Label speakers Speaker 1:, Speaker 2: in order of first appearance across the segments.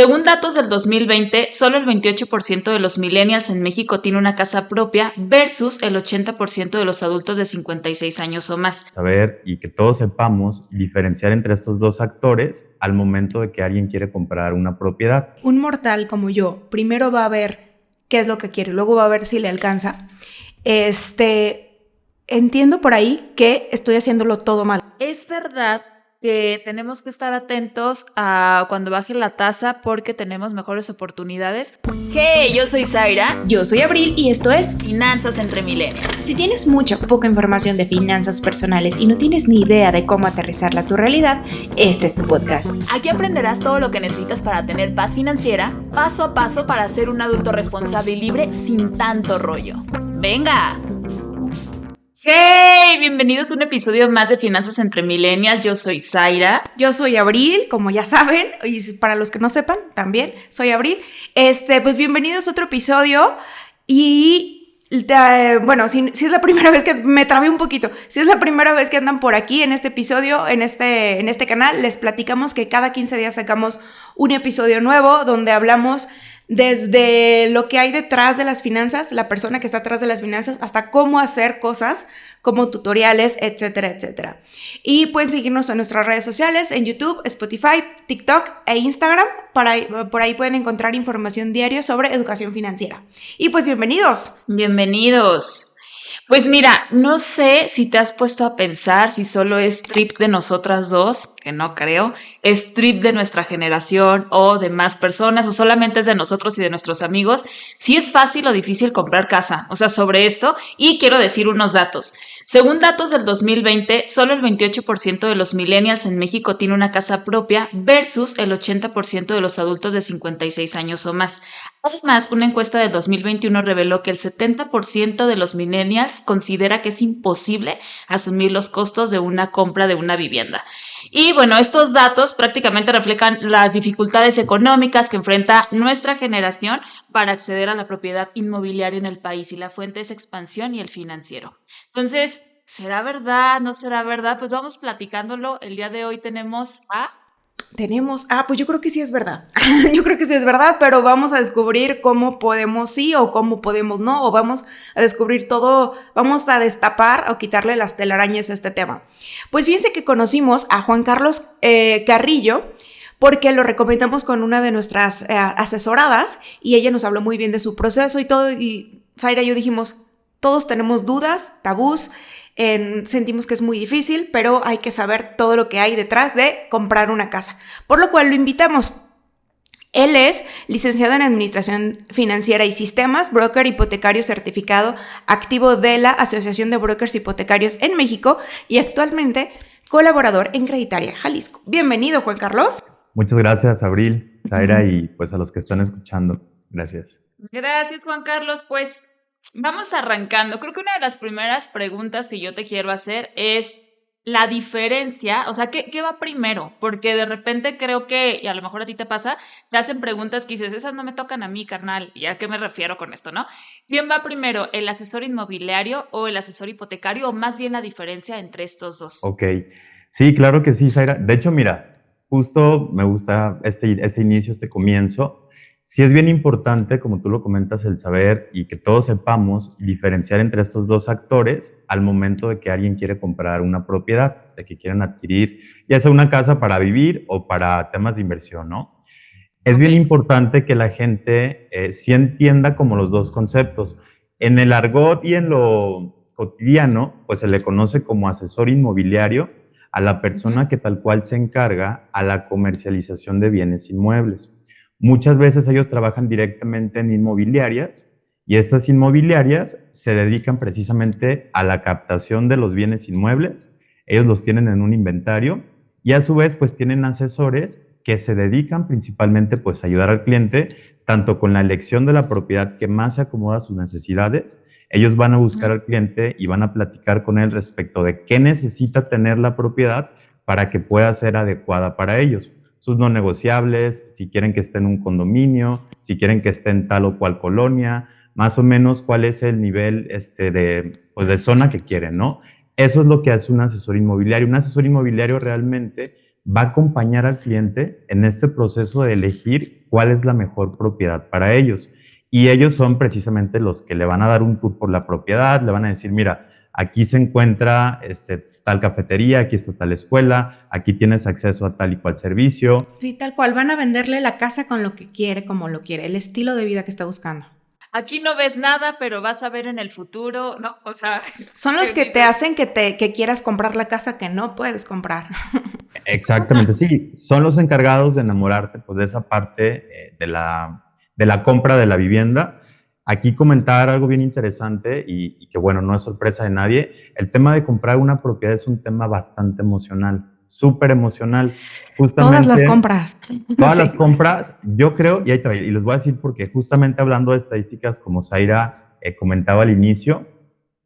Speaker 1: Según datos del 2020, solo el 28% de los millennials en México tiene una casa propia versus el 80% de los adultos de 56 años o más.
Speaker 2: Saber y que todos sepamos diferenciar entre estos dos actores al momento de que alguien quiere comprar una propiedad.
Speaker 3: Un mortal como yo, primero va a ver qué es lo que quiere, luego va a ver si le alcanza. Entiendo por ahí que estoy haciéndolo todo mal.
Speaker 1: Es verdad que tenemos que estar atentos a cuando baje la tasa porque tenemos mejores oportunidades.
Speaker 4: Hey, yo soy Zaira.
Speaker 5: Yo soy Abril y esto es
Speaker 4: Finanzas entre Millennials.
Speaker 5: Si tienes mucha o poca información de finanzas personales y no tienes ni idea de cómo aterrizarla a tu realidad, este es tu podcast.
Speaker 4: Aquí aprenderás todo lo que necesitas para tener paz financiera, paso a paso para ser un adulto responsable y libre sin tanto rollo. ¡Venga!
Speaker 1: ¡Hey! Bienvenidos a un episodio más de Finanzas entre Millennials. Yo soy Zaira.
Speaker 3: Yo soy Abril, como ya saben, y para los que no sepan, también soy Abril. Pues bienvenidos a otro episodio y... bueno, si es la primera vez que me trabé un poquito, si es la primera vez que andan por aquí en este episodio, en este canal, les platicamos que cada 15 días sacamos un episodio nuevo donde hablamos desde lo que hay detrás de las finanzas, la persona que está atrás de las finanzas, hasta cómo hacer cosas como tutoriales, etcétera, etcétera. Y pueden seguirnos en nuestras redes sociales, en YouTube, Spotify, TikTok e Instagram. Por ahí pueden encontrar información diaria sobre educación financiera. Y pues bienvenidos.
Speaker 1: Bienvenidos. Pues mira, no sé si te has puesto a pensar si solo es trip de nosotras dos, que no creo, es trip de nuestra generación o de más personas o solamente es de nosotros y de nuestros amigos, si es fácil o difícil comprar casa, o sea, sobre esto, y quiero decir unos datos. Según datos del 2020, solo el 28% de los millennials en México tiene una casa propia versus el 80% de los adultos de 56 años o más. Además, una encuesta del 2021 reveló que el 70% de los millennials considera que es imposible asumir los costos de una compra de una vivienda. Y bueno, estos datos prácticamente reflejan las dificultades económicas que enfrenta nuestra generación para acceder a la propiedad inmobiliaria en el país, y la fuente es expansión y el financiero. Entonces, ¿será verdad? ¿No será verdad? Pues vamos platicándolo. El día de hoy
Speaker 3: pues yo creo que sí es verdad. Yo creo que sí es verdad, pero vamos a descubrir cómo podemos sí o cómo podemos no, o vamos a descubrir todo, vamos a destapar o quitarle las telarañas a este tema. Pues fíjense que conocimos a Juan Carlos Carrillo porque lo recomendamos con una de nuestras asesoradas y ella nos habló muy bien de su proceso y todo, y Zaira y yo dijimos, todos tenemos dudas, tabús, sentimos que es muy difícil, pero hay que saber todo lo que hay detrás de comprar una casa, por lo cual lo invitamos. Él es licenciado en Administración Financiera y Sistemas, broker hipotecario certificado, activo de la Asociación de Brokers Hipotecarios en México y actualmente colaborador en Creditaria Jalisco. Bienvenido, Juan Carlos.
Speaker 2: Muchas gracias, Abril, Zaira, y pues a los que están escuchando. Gracias.
Speaker 1: Gracias, Juan Carlos. Pues vamos arrancando. Creo que una de las primeras preguntas que yo te quiero hacer es la diferencia, o sea, ¿qué va primero? Porque de repente creo que, y a lo mejor a ti te pasa, te hacen preguntas que dices, esas no me tocan a mí, carnal. ¿Y a qué me refiero con esto, no? ¿Quién va primero, el asesor inmobiliario o el asesor hipotecario, o más bien la diferencia entre estos dos?
Speaker 2: Ok, sí, claro que sí, Zaira. De hecho, mira, justo me gusta este inicio, este comienzo. Sí es bien importante, como tú lo comentas, el saber y que todos sepamos diferenciar entre estos dos actores al momento de que alguien quiere comprar una propiedad, de que quieran adquirir ya sea una casa para vivir o para temas de inversión, ¿no? Es bien importante que la gente sí entienda como los dos conceptos. En el argot y en lo cotidiano, pues se le conoce como asesor inmobiliario a la persona que tal cual se encarga a la comercialización de bienes inmuebles. Muchas veces ellos trabajan directamente en inmobiliarias y estas inmobiliarias se dedican precisamente a la captación de los bienes inmuebles. Ellos los tienen en un inventario y a su vez pues tienen asesores que se dedican principalmente pues a ayudar al cliente tanto con la elección de la propiedad que más se acomoda a sus necesidades. Ellos van a buscar al cliente y van a platicar con él respecto de qué necesita tener la propiedad para que pueda ser adecuada para ellos. Sus no negociables, si quieren que esté en un condominio, si quieren que esté en tal o cual colonia, más o menos cuál es el nivel de zona que quieren, ¿no? Eso es lo que hace un asesor inmobiliario. Un asesor inmobiliario realmente va a acompañar al cliente en este proceso de elegir cuál es la mejor propiedad para ellos. Y ellos son precisamente los que le van a dar un tour por la propiedad, le van a decir, mira, aquí se encuentra tal cafetería, aquí está tal escuela, aquí tienes acceso a tal y cual servicio.
Speaker 3: Sí, tal cual, van a venderle la casa con lo que quiere, como lo quiere, el estilo de vida que está buscando.
Speaker 1: Aquí no ves nada, pero vas a ver en el futuro, ¿no? O sea,
Speaker 3: Son los que te hacen que quieras comprar la casa que no puedes comprar.
Speaker 2: Exactamente, sí, son los encargados de enamorarte pues, de esa parte de la compra de la vivienda. Aquí comentar algo bien interesante y que bueno, no es sorpresa de nadie. El tema de comprar una propiedad es un tema bastante emocional, súper emocional.
Speaker 3: Todas las
Speaker 2: Justamente
Speaker 3: compras.
Speaker 2: todas
Speaker 3: Sí.
Speaker 2: las compras, yo creo, y ahí te voy, y les voy a decir porque justamente hablando de estadísticas, como Zaira comentaba al inicio,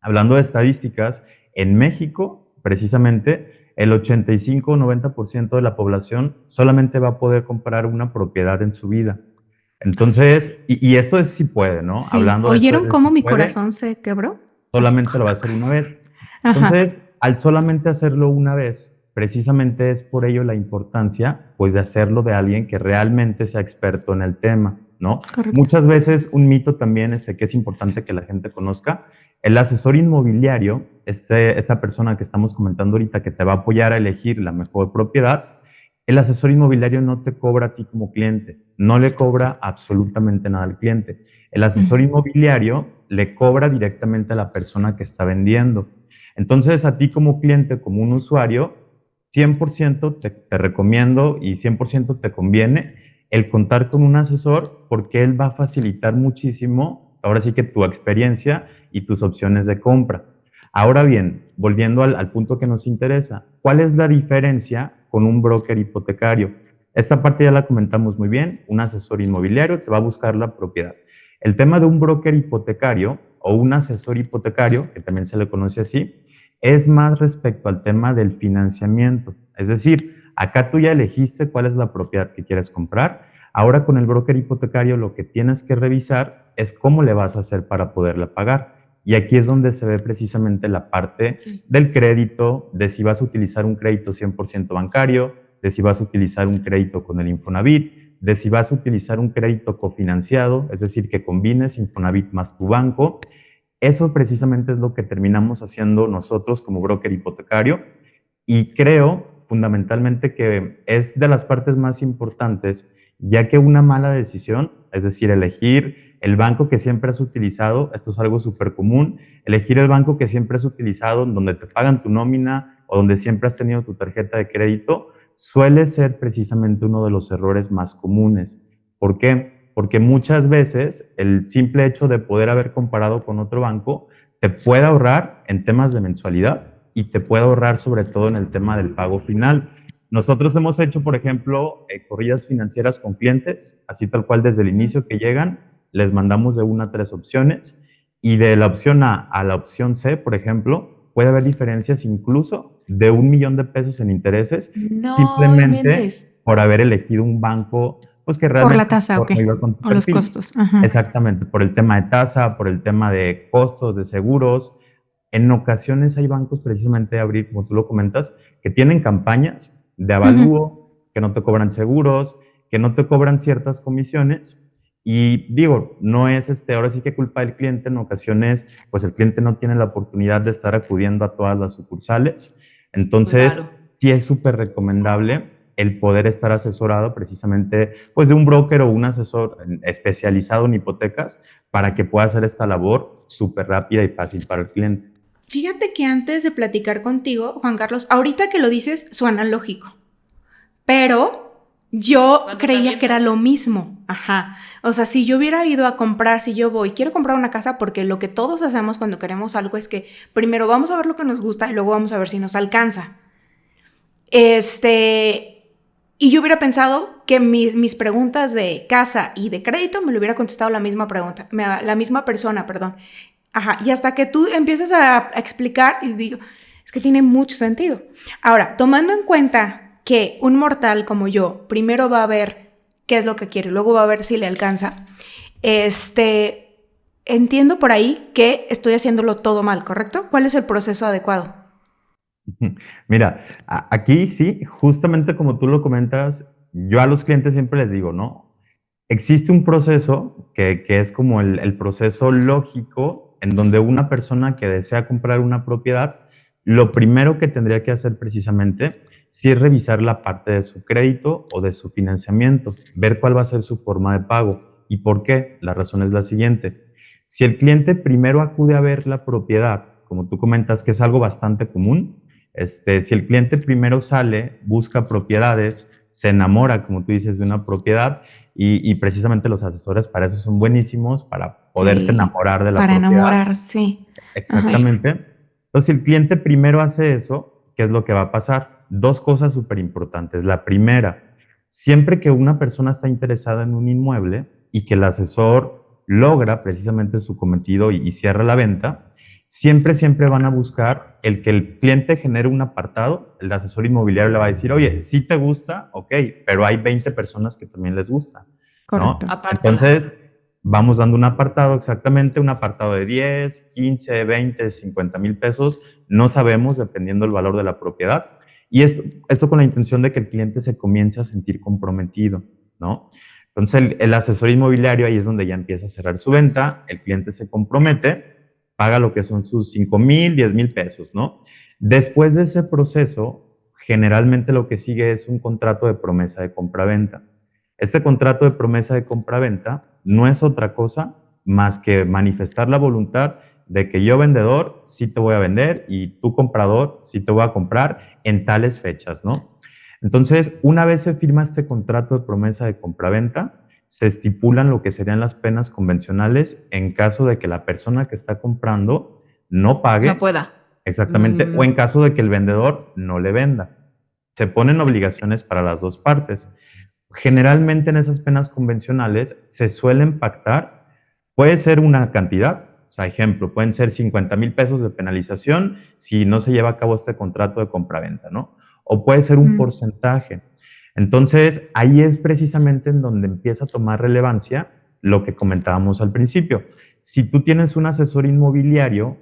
Speaker 2: hablando de estadísticas, en México, precisamente, el 85-90% de la población solamente va a poder comprar una propiedad en su vida. Entonces, y esto es si puede, ¿no?
Speaker 3: Sí.
Speaker 2: Hablando de esto
Speaker 3: ¿Oyeron
Speaker 2: de
Speaker 3: cómo
Speaker 2: si
Speaker 3: mi
Speaker 2: puede,
Speaker 3: corazón se quebró? Así.
Speaker 2: solamente lo va a hacer una vez.
Speaker 3: Ajá.
Speaker 2: Entonces, al solamente hacerlo una vez, precisamente es por ello la importancia, pues, de hacerlo de alguien que realmente sea experto en el tema, ¿no?
Speaker 3: Correcto.
Speaker 2: Muchas veces un mito también que es importante que la gente conozca, el asesor inmobiliario, esta persona que estamos comentando ahorita que te va a apoyar a elegir la mejor propiedad, el asesor inmobiliario no te cobra a ti como cliente, no le cobra absolutamente nada al cliente. El asesor inmobiliario le cobra directamente a la persona que está vendiendo. Entonces, a ti como cliente, como un usuario, 100% te recomiendo y 100% te conviene el contar con un asesor porque él va a facilitar muchísimo, ahora sí que tu experiencia y tus opciones de compra. Ahora bien, volviendo al punto que nos interesa, ¿cuál es la diferencia con un broker hipotecario? Esta parte ya la comentamos muy bien, un asesor inmobiliario te va a buscar la propiedad. El tema de un broker hipotecario o un asesor hipotecario, que también se le conoce así, es más respecto al tema del financiamiento. Es decir, acá tú ya elegiste cuál es la propiedad que quieres comprar. Ahora con el broker hipotecario lo que tienes que revisar es cómo le vas a hacer para poderla pagar. Y aquí es donde se ve precisamente la parte del crédito, de si vas a utilizar un crédito 100% bancario, de si vas a utilizar un crédito con el Infonavit, de si vas a utilizar un crédito cofinanciado, es decir, que combines Infonavit más tu banco. Eso precisamente es lo que terminamos haciendo nosotros como broker hipotecario y creo fundamentalmente que es de las partes más importantes, ya que una mala decisión, es decir, elegir el banco que siempre has utilizado, esto es algo súper común, elegir el banco que siempre has utilizado, donde te pagan tu nómina o donde siempre has tenido tu tarjeta de crédito, suele ser precisamente uno de los errores más comunes. ¿Por qué? Porque muchas veces el simple hecho de poder haber comparado con otro banco te puede ahorrar en temas de mensualidad y te puede ahorrar sobre todo en el tema del pago final. Nosotros hemos hecho, por ejemplo, corridas financieras con clientes, así tal cual desde el inicio que llegan, les mandamos de 1 a 3 opciones y de la opción A a la opción C, por ejemplo, puede haber diferencias incluso de $1,000,000 en intereses
Speaker 1: no
Speaker 2: simplemente
Speaker 1: inventes.
Speaker 2: por haber elegido un banco pues que
Speaker 3: Por
Speaker 2: realmente
Speaker 3: la tasa, ¿o
Speaker 2: no
Speaker 3: qué?
Speaker 2: iba con tu
Speaker 3: O los
Speaker 2: perfil.
Speaker 3: costos. Ajá.
Speaker 2: Exactamente, por el tema de tasa, por el tema de costos, de seguros. En ocasiones hay bancos precisamente, Abril, como tú lo comentas, que tienen campañas de avalúo, que no te cobran seguros, que no te cobran ciertas comisiones. Y digo, no es ahora sí que culpa del cliente, en ocasiones pues el cliente no tiene la oportunidad de estar acudiendo a todas las sucursales. Entonces,
Speaker 1: Claro.
Speaker 2: sí es súper recomendable el poder estar asesorado precisamente pues de un broker o un asesor especializado en hipotecas para que pueda hacer esta labor súper rápida y fácil para el cliente.
Speaker 3: Fíjate que antes de platicar contigo, Juan Carlos, ahorita que lo dices suena lógico, pero yo
Speaker 1: Cuando
Speaker 3: creía
Speaker 1: también
Speaker 3: que era
Speaker 1: pasa.
Speaker 3: lo mismo. Ajá. O sea, si yo hubiera ido a comprar, si yo quiero comprar una casa, porque lo que todos hacemos cuando queremos algo es que primero vamos a ver lo que nos gusta y luego vamos a ver si nos alcanza. Y yo hubiera pensado que mis preguntas de casa y de crédito me lo hubiera contestado la misma persona, perdón. Ajá, y hasta que tú empiezas a explicar y digo, es que tiene mucho sentido. Ahora, tomando en cuenta que un mortal como yo primero va a ver qué es lo que quiere y luego va a ver si le alcanza, entiendo por ahí que estoy haciéndolo todo mal, ¿correcto? ¿Cuál es el proceso adecuado?
Speaker 2: Mira, aquí sí, justamente como tú lo comentas, yo a los clientes siempre les digo, ¿no? Existe un proceso que es como el proceso lógico en donde una persona que desea comprar una propiedad, lo primero que tendría que hacer precisamente sí es revisar la parte de su crédito o de su financiamiento, ver cuál va a ser su forma de pago. ¿Y por qué? La razón es la siguiente. Si el cliente primero acude a ver la propiedad, como tú comentas que es algo bastante común, si el cliente primero sale, busca propiedades, se enamora, como tú dices, de una propiedad, y precisamente los asesores para eso son buenísimos, para poderte
Speaker 3: Sí,
Speaker 2: enamorar de la
Speaker 3: para
Speaker 2: propiedad.
Speaker 3: enamorar, sí. Ajá.
Speaker 1: Sí.
Speaker 2: Exactamente. Entonces, si el cliente primero hace eso, ¿qué es lo que va a pasar? Dos cosas súper importantes. La primera, siempre que una persona está interesada en un inmueble y que el asesor logra precisamente su cometido y cierra la venta, siempre van a buscar el que el cliente genere un apartado. El asesor inmobiliario le va a decir, oye, si te gusta, ok, pero hay 20 personas que también les gusta, ¿no?
Speaker 3: Correcto.
Speaker 1: Apártala.
Speaker 2: Entonces, vamos dando un apartado, exactamente, un apartado de 10, 15, 20, 50,000 pesos, no sabemos, dependiendo del valor de la propiedad. Y esto con la intención de que el cliente se comience a sentir comprometido, ¿no? Entonces, el asesor inmobiliario ahí es donde ya empieza a cerrar su venta, el cliente se compromete, paga lo que son sus 5,000, 10,000 pesos, ¿no? Después de ese proceso, generalmente lo que sigue es un contrato de promesa de compraventa. Este contrato de promesa de compraventa no es otra cosa más que manifestar la voluntad de que yo vendedor sí te voy a vender y tú comprador sí te voy a comprar en tales fechas, ¿no? Entonces, una vez se firma este contrato de promesa de compraventa, se estipulan lo que serían las penas convencionales en caso de que la persona que está comprando no
Speaker 1: No
Speaker 2: pague,
Speaker 1: pueda.
Speaker 2: exactamente, o
Speaker 1: Mm,
Speaker 2: en caso de que el vendedor no le venda. Se ponen obligaciones para las dos partes. Generalmente en esas penas convencionales se suelen pactar, puede ser una cantidad, o sea, ejemplo, pueden ser 50,000 pesos de penalización si no se lleva a cabo este contrato de compraventa, ¿no? O puede ser un
Speaker 1: mm.
Speaker 2: porcentaje. Entonces, ahí es precisamente en donde empieza a tomar relevancia lo que comentábamos al principio. Si tú tienes un asesor inmobiliario,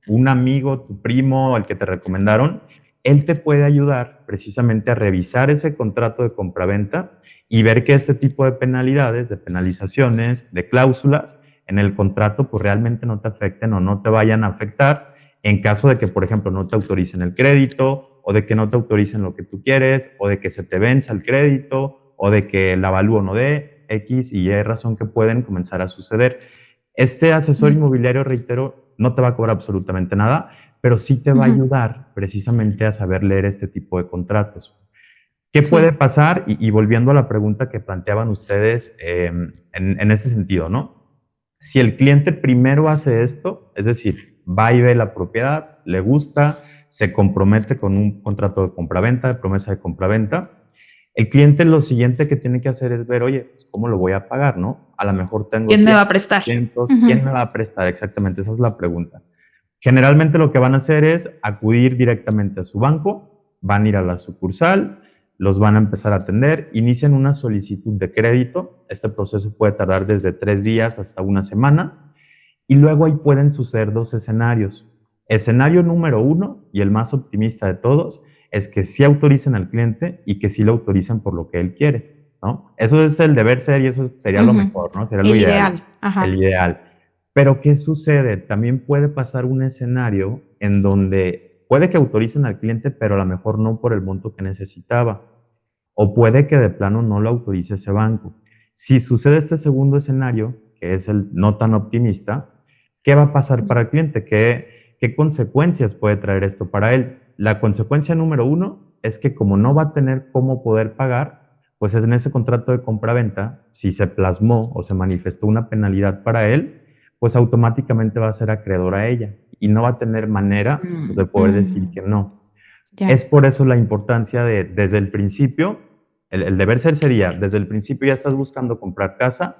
Speaker 2: un amigo, tu primo, el que te recomendaron, él te puede ayudar precisamente a revisar ese contrato de compraventa y ver que este tipo de penalidades, de penalizaciones, de cláusulas en el contrato, pues realmente no te afecten o no te vayan a afectar en caso de que, por ejemplo, no te autoricen el crédito o de que no te autoricen lo que tú quieres o de que se te venza el crédito o de que el avalúo no dé X y Y razón que pueden comenzar a suceder. Este asesor inmobiliario, reitero, no te va a cobrar absolutamente nada, pero sí te va a
Speaker 3: Ujú.
Speaker 2: ayudar precisamente a saber leer este tipo de contratos. ¿Qué puede
Speaker 3: Sí.
Speaker 2: pasar? Y volviendo a la pregunta que planteaban ustedes en ese sentido, ¿no? Si el cliente primero hace esto, es decir, va y ve la propiedad, le gusta, se compromete con un contrato de compraventa, de promesa de compraventa, el cliente lo siguiente que tiene que hacer es ver, oye, pues, ¿cómo lo voy a pagar, no? A lo mejor tengo
Speaker 1: ¿Quién me
Speaker 2: 100,
Speaker 1: va a prestar?
Speaker 2: 200,
Speaker 3: Ujú.
Speaker 2: ¿quién me va a prestar? Exactamente, esa es la pregunta. Generalmente lo que van a hacer es acudir directamente a su banco, van a ir a la sucursal, los van a empezar a atender, inician una solicitud de crédito, este proceso puede tardar desde 3 días hasta una semana, y luego ahí pueden suceder dos escenarios. Escenario número uno, y el más optimista de todos, es que sí autoricen al cliente y que sí lo autoricen por lo que él quiere, ¿no? Eso es el deber ser y eso sería lo
Speaker 3: Ujú.
Speaker 2: mejor, ¿no? Sería lo
Speaker 3: El
Speaker 2: ideal,
Speaker 3: ideal. Ajá.
Speaker 2: el ideal. Pero ¿qué sucede? También puede pasar un escenario en donde puede que autoricen al cliente, pero a lo mejor no por el monto que necesitaba. O puede que de plano no lo autorice ese banco. Si sucede este segundo escenario, que es el no tan optimista, ¿qué va a pasar para el cliente? ¿Qué consecuencias puede traer esto para él? La consecuencia número uno es que como no va a tener cómo poder pagar, pues es en ese contrato de compra-venta, si se plasmó o se manifestó una penalidad para él, pues automáticamente va a ser acreedor a ella y no va a tener manera de
Speaker 1: Mm,
Speaker 2: poder decir
Speaker 3: Mm,
Speaker 2: que no.
Speaker 3: ya.
Speaker 2: Es por eso la importancia de, desde el principio, el deber ser sería, desde el principio ya estás buscando comprar casa,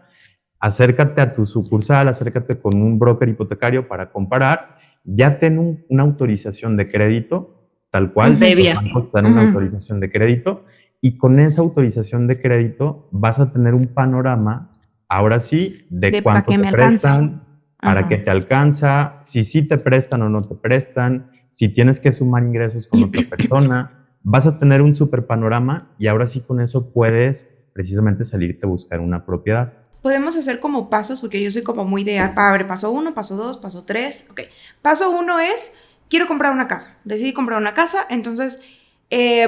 Speaker 2: acércate a tu sucursal, acércate con un broker hipotecario para comparar, ya ten una autorización de crédito, tal cual,
Speaker 3: Ujú,
Speaker 2: los
Speaker 1: previa.
Speaker 2: bancos te dan una
Speaker 3: ujú.
Speaker 2: autorización de crédito, y con esa autorización de crédito vas a tener un panorama, ahora sí, de
Speaker 3: De para
Speaker 2: cuánto
Speaker 3: que
Speaker 2: te
Speaker 3: me alcance.
Speaker 2: prestan, para qué
Speaker 3: Ajá.
Speaker 2: te alcanza, si sí te prestan o no te prestan, si tienes que sumar ingresos con otra persona, vas a tener un super panorama y ahora sí con eso puedes precisamente salirte a buscar una propiedad.
Speaker 3: Podemos hacer como pasos, porque yo soy como muy de, padre, paso 1, paso 2, paso 3. Ok, paso 1 es, quiero comprar una casa. Decidí comprar una casa, entonces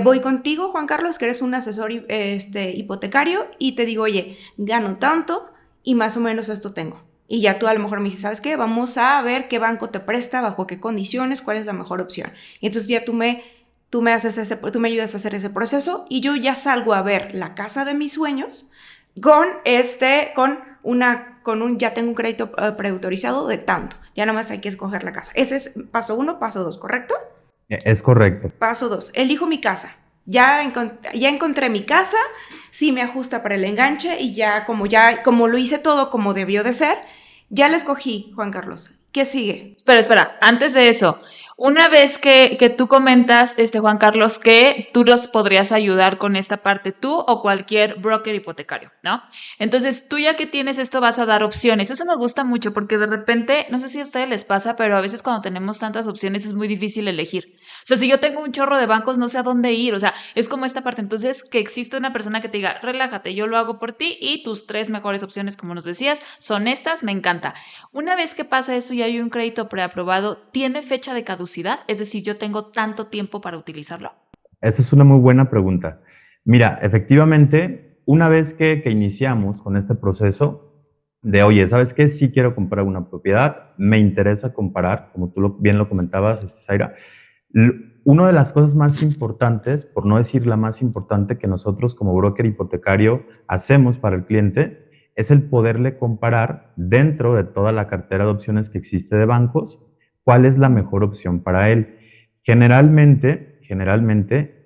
Speaker 3: voy contigo, Juan Carlos, que eres un asesor hipotecario, y te digo, oye, gano tanto y más o menos esto tengo. Y ya tú a lo mejor me dices, ¿sabes qué? Vamos a ver qué banco te presta, bajo qué condiciones, cuál es la mejor opción. Y entonces ya tú me ayudas a hacer ese proceso y yo ya salgo a ver la casa de mis sueños ya tengo un crédito preautorizado de tanto. Ya nada más hay que escoger la casa. Ese es paso 1, paso 2, ¿correcto?
Speaker 2: Es correcto.
Speaker 3: Paso 2, elijo mi casa. Ya encontré mi casa, sí me ajusta para el enganche y como lo hice todo como debió de ser, ya la escogí, Juan Carlos. ¿Qué sigue?
Speaker 1: Espera, antes de eso, una vez que tú comentas, Juan Carlos, que tú los podrías ayudar con esta parte, tú o cualquier broker hipotecario, ¿no? Entonces, tú ya que tienes esto vas a dar opciones. Eso me gusta mucho porque de repente, no sé si a ustedes les pasa, pero a veces cuando tenemos tantas opciones es muy difícil elegir. O sea, si yo tengo un chorro de bancos, no sé a dónde ir. O sea, es como esta parte. Entonces, que existe una persona que te diga, relájate, yo lo hago por ti y tus 3 mejores opciones, como nos decías, son estas, me encanta. Una vez que pasa eso y hay un crédito preaprobado, ¿tiene fecha de caducidad? Es decir, yo tengo tanto tiempo para utilizarlo.
Speaker 2: Esa es una muy buena pregunta. Mira, efectivamente, una vez que iniciamos con este proceso de, oye, ¿sabes qué? Sí quiero comprar una propiedad, me interesa comparar, como tú bien lo comentabas, Zaira. Una de las cosas más importantes, por no decir la más importante que nosotros como broker hipotecario hacemos para el cliente, es el poderle comparar dentro de toda la cartera de opciones que existe de bancos, cuál es la mejor opción para él. Generalmente,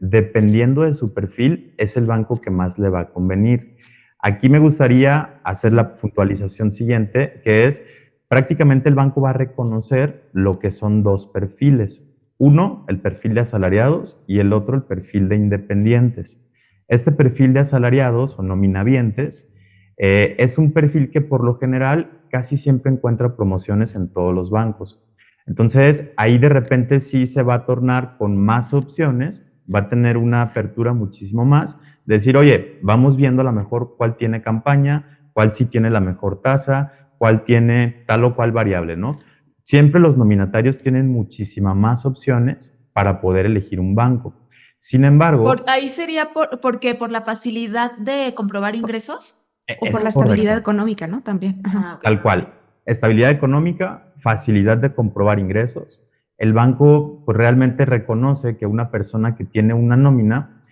Speaker 2: dependiendo de su perfil, es el banco que más le va a convenir. Aquí me gustaría hacer la puntualización siguiente, que es prácticamente el banco va a reconocer lo que son 2 perfiles. Uno, el perfil de asalariados y el otro, el perfil de independientes. Este perfil de asalariados o nominavientes es un perfil que por lo general casi siempre encuentra promociones en todos los bancos. Entonces, ahí de repente sí se va a tornar con más opciones, va a tener una apertura muchísimo más, decir, oye, vamos viendo a lo mejor cuál tiene campaña, cuál sí tiene la mejor tasa, cuál tiene tal o cual variable, ¿no? Siempre los nominatarios tienen muchísimas más opciones para poder elegir un banco. Sin embargo...
Speaker 1: ¿Ahí sería porque por la facilidad de comprobar ingresos?
Speaker 3: O por la estabilidad económica, ¿no? También.
Speaker 1: Okay.
Speaker 2: Tal cual. Estabilidad económica, facilidad de comprobar ingresos. El banco pues, realmente reconoce que una persona que tiene una nómina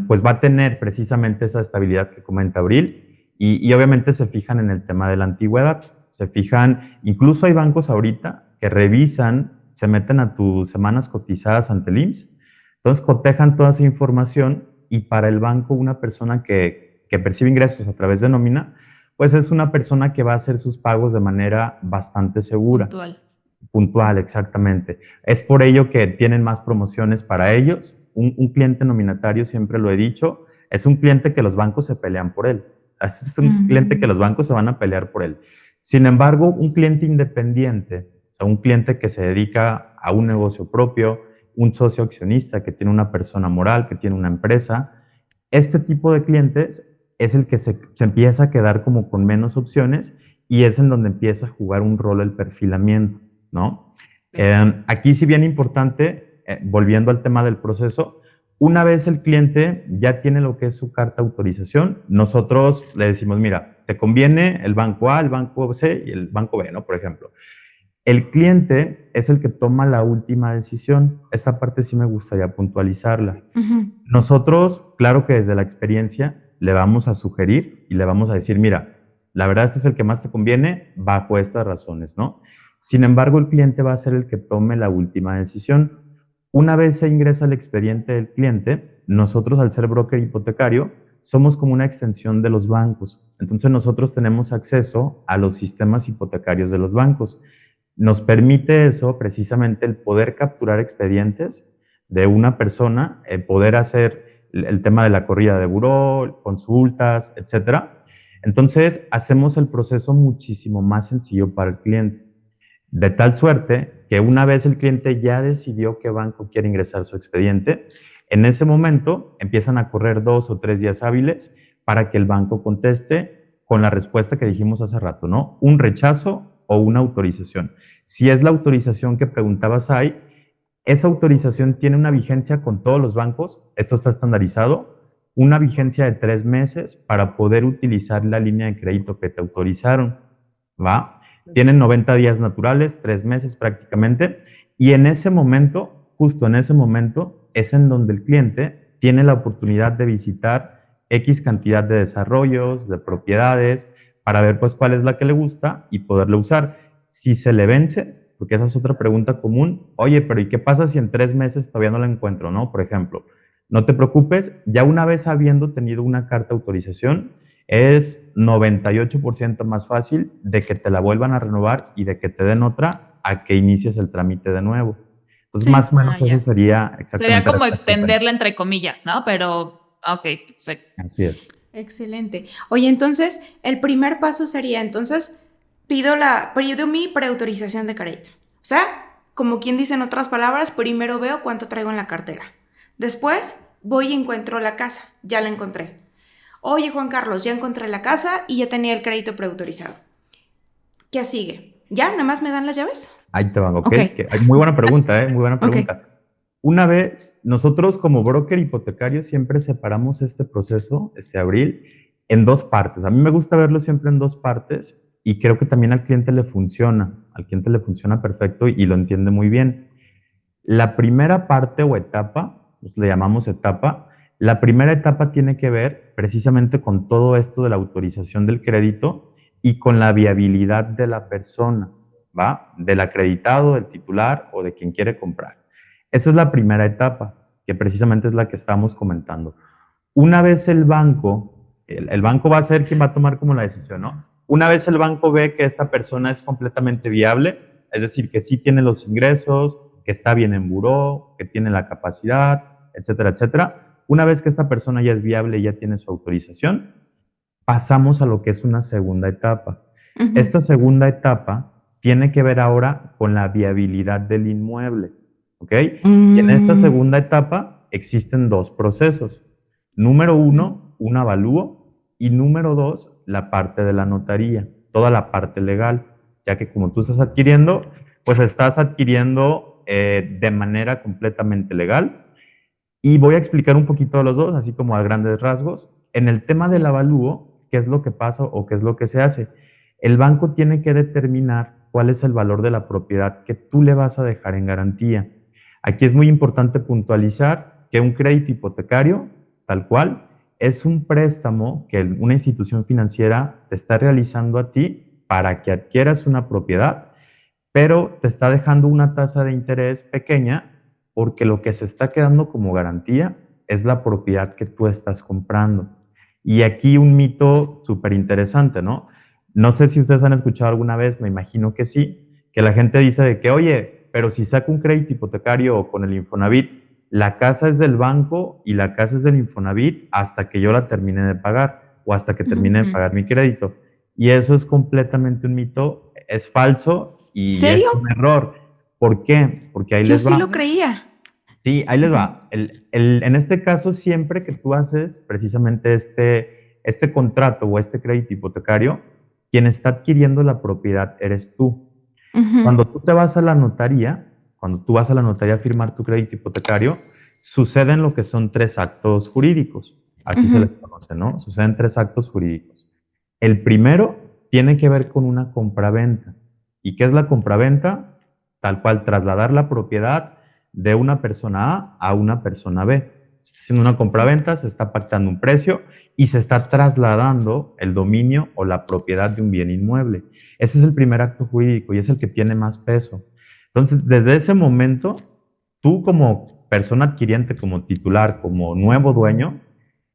Speaker 2: pues va a tener precisamente esa estabilidad que comenta Abril y obviamente se fijan en el tema de la antigüedad. Se fijan, incluso hay bancos ahorita que revisan, se meten a tus semanas cotizadas ante el IMSS, entonces cotejan toda esa información y para el banco una persona que percibe ingresos a través de nómina, pues es una persona que va a hacer sus pagos de manera bastante segura. Puntual, exactamente. Es por ello que tienen más promociones para ellos. Un cliente nominatario, siempre lo he dicho, es un cliente que los bancos se pelean por él. Es un cliente que los bancos se van a pelear por él. Sin embargo, un cliente independiente, o sea, un cliente que se dedica a un negocio propio, un socio accionista que tiene una persona moral, que tiene una empresa, este tipo de clientes es el que se empieza a quedar como con menos opciones y es en donde empieza a jugar un rol el perfilamiento, ¿no? Aquí sí bien importante, volviendo al tema del proceso, una vez el cliente ya tiene lo que es su carta de autorización, nosotros le decimos, mira, te conviene el banco A, el banco C y el banco B, ¿no? Por ejemplo. El cliente es el que toma la última decisión. Esta parte sí me gustaría puntualizarla. Nosotros, claro que desde la experiencia, le vamos a sugerir y le vamos a decir, mira, la verdad este es el que más te conviene bajo estas razones, ¿no? Sin embargo, el cliente va a ser el que tome la última decisión. Una vez se ingresa el expediente del cliente, nosotros al ser broker hipotecario, somos como una extensión de los bancos. Entonces nosotros tenemos acceso a los sistemas hipotecarios de los bancos. Nos permite eso, precisamente el poder capturar expedientes de una persona, el poder hacer el tema de la corrida de buró, consultas, etcétera. Entonces, hacemos el proceso muchísimo más sencillo para el cliente. De tal suerte que una vez el cliente ya decidió qué banco quiere ingresar su expediente, en ese momento empiezan a correr 2 o 3 días hábiles para que el banco conteste con la respuesta que dijimos hace rato, ¿no? Un rechazo o una autorización. Si es la autorización que preguntabas ahí, esa autorización tiene una vigencia con todos los bancos, esto está estandarizado, una vigencia de 3 meses para poder utilizar la línea de crédito que te autorizaron, ¿va? Tienen 90 días naturales, 3 meses prácticamente, y en ese momento, justo en ese momento, es en donde el cliente tiene la oportunidad de visitar X cantidad de desarrollos, de propiedades, para ver pues cuál es la que le gusta y poderla usar. Si se le vence, porque esa es otra pregunta común, oye, pero ¿y qué pasa si en 3 meses todavía no la encuentro, no? Por ejemplo, no te preocupes, ya una vez habiendo tenido una carta de autorización, es 98% más fácil de que te la vuelvan a renovar y de que te den otra a que inicies el trámite de nuevo. Entonces,
Speaker 1: Sí.
Speaker 2: más o menos
Speaker 1: Ya.
Speaker 2: eso sería exactamente.
Speaker 1: Sería como
Speaker 2: la respuesta.
Speaker 1: extenderla entre comillas, ¿no? Pero, ok, perfecto.
Speaker 2: Así es.
Speaker 3: Excelente. Oye, entonces, el primer paso sería, entonces, pido mi preautorización de crédito. O sea, como quien dice en otras palabras, primero veo cuánto traigo en la cartera. Después, voy y encuentro la casa. Ya la encontré. Oye, Juan Carlos, ya encontré la casa y ya tenía el crédito preautorizado. ¿Qué sigue? ¿Ya? ¿Nada más me dan las llaves?
Speaker 2: Ahí te van, ¿ok?
Speaker 3: Ok.
Speaker 2: Muy buena pregunta, muy buena
Speaker 3: Ok.
Speaker 2: pregunta. Una vez, nosotros como broker hipotecario siempre separamos este proceso, Abril, en 2 partes. A mí me gusta verlo siempre en 2 partes y creo que también al cliente le funciona. Al cliente le funciona perfecto y lo entiende muy bien. La primera parte o etapa, pues le llamamos etapa, la primera etapa tiene que ver precisamente con todo esto de la autorización del crédito y con la viabilidad de la persona, ¿va? Del acreditado, del titular o de quien quiere comprar. Esa es la primera etapa, que precisamente es la que estamos comentando. Una vez el banco va a ser quien va a tomar como la decisión, ¿no? Una vez el banco ve que esta persona es completamente viable, es decir, que sí tiene los ingresos, que está bien en buró, que tiene la capacidad, etcétera, etcétera. Una vez que esta persona ya es viable y ya tiene su autorización, pasamos a lo que es una segunda etapa.
Speaker 3: Ujú.
Speaker 2: Esta segunda etapa tiene que ver ahora con la viabilidad del inmueble, ¿ok? Y en esta segunda etapa existen 2 procesos. Número 1, un avalúo, y número 2, la parte de la notaría, toda la parte legal, ya que como tú estás adquiriendo, pues estás adquiriendo de manera completamente legal. Y voy a explicar un poquito de los dos, así como a grandes rasgos. En el tema del avalúo, ¿qué es lo que pasa o qué es lo que se hace? El banco tiene que determinar cuál es el valor de la propiedad que tú le vas a dejar en garantía. Aquí es muy importante puntualizar que un crédito hipotecario, tal cual, es un préstamo que una institución financiera te está realizando a ti para que adquieras una propiedad, pero te está dejando una tasa de interés pequeña porque lo que se está quedando como garantía es la propiedad que tú estás comprando. Y aquí un mito súper interesante, ¿no? No sé si ustedes han escuchado alguna vez, me imagino que sí, que la gente dice de que, oye, pero si saco un crédito hipotecario con el Infonavit, la casa es del banco y la casa es del Infonavit hasta que yo la termine de pagar o hasta que termine de pagar mi crédito. Y eso es completamente un mito, es falso y
Speaker 3: ¿Serio?
Speaker 2: es un error. ¿Por qué? Porque ahí
Speaker 3: Yo
Speaker 2: les va.
Speaker 3: sí lo creía.
Speaker 2: Sí, ahí les va. En este caso, siempre que tú haces precisamente este contrato o este crédito hipotecario, quien está adquiriendo la propiedad eres tú.
Speaker 3: Ujú.
Speaker 2: Cuando tú te vas a la notaría, cuando tú vas a la notaría a firmar tu crédito hipotecario, suceden lo que son 3 actos jurídicos. Así se les conoce, ¿no? Suceden 3 actos jurídicos. El primero tiene que ver con una compraventa. ¿Y qué es la compraventa? Tal cual, trasladar la propiedad de una persona A una persona B. Se está haciendo una compraventa, se está pactando un precio y se está trasladando el dominio o la propiedad de un bien inmueble. Ese es el primer acto jurídico y es el que tiene más peso. Entonces, desde ese momento, tú como persona adquiriente, como titular, como nuevo dueño,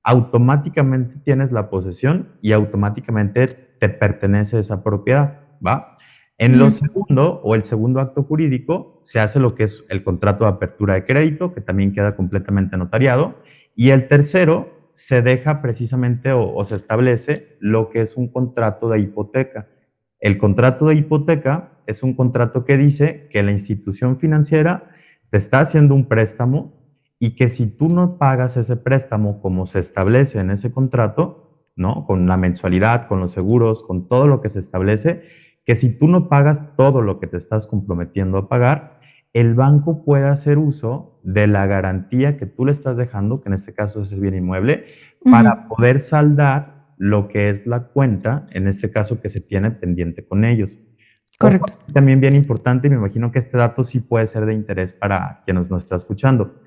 Speaker 2: automáticamente tienes la posesión y automáticamente te pertenece esa propiedad, ¿va? En lo segundo, o el segundo acto jurídico, se hace lo que es el contrato de apertura de crédito, que también queda completamente notariado, y el tercero se deja precisamente o se establece lo que es un contrato de hipoteca. El contrato de hipoteca es un contrato que dice que la institución financiera te está haciendo un préstamo y que si tú no pagas ese préstamo como se establece en ese contrato, ¿no? Con la mensualidad, con los seguros, con todo lo que se establece, que si tú no pagas todo lo que te estás comprometiendo a pagar, el banco puede hacer uso de la garantía que tú le estás dejando, que en este caso es el bien inmueble, para poder saldar lo que es la cuenta, en este caso que se tiene pendiente con ellos.
Speaker 3: Correcto.
Speaker 2: Ojo, también bien importante, y me imagino que este dato sí puede ser de interés para quien nos está escuchando.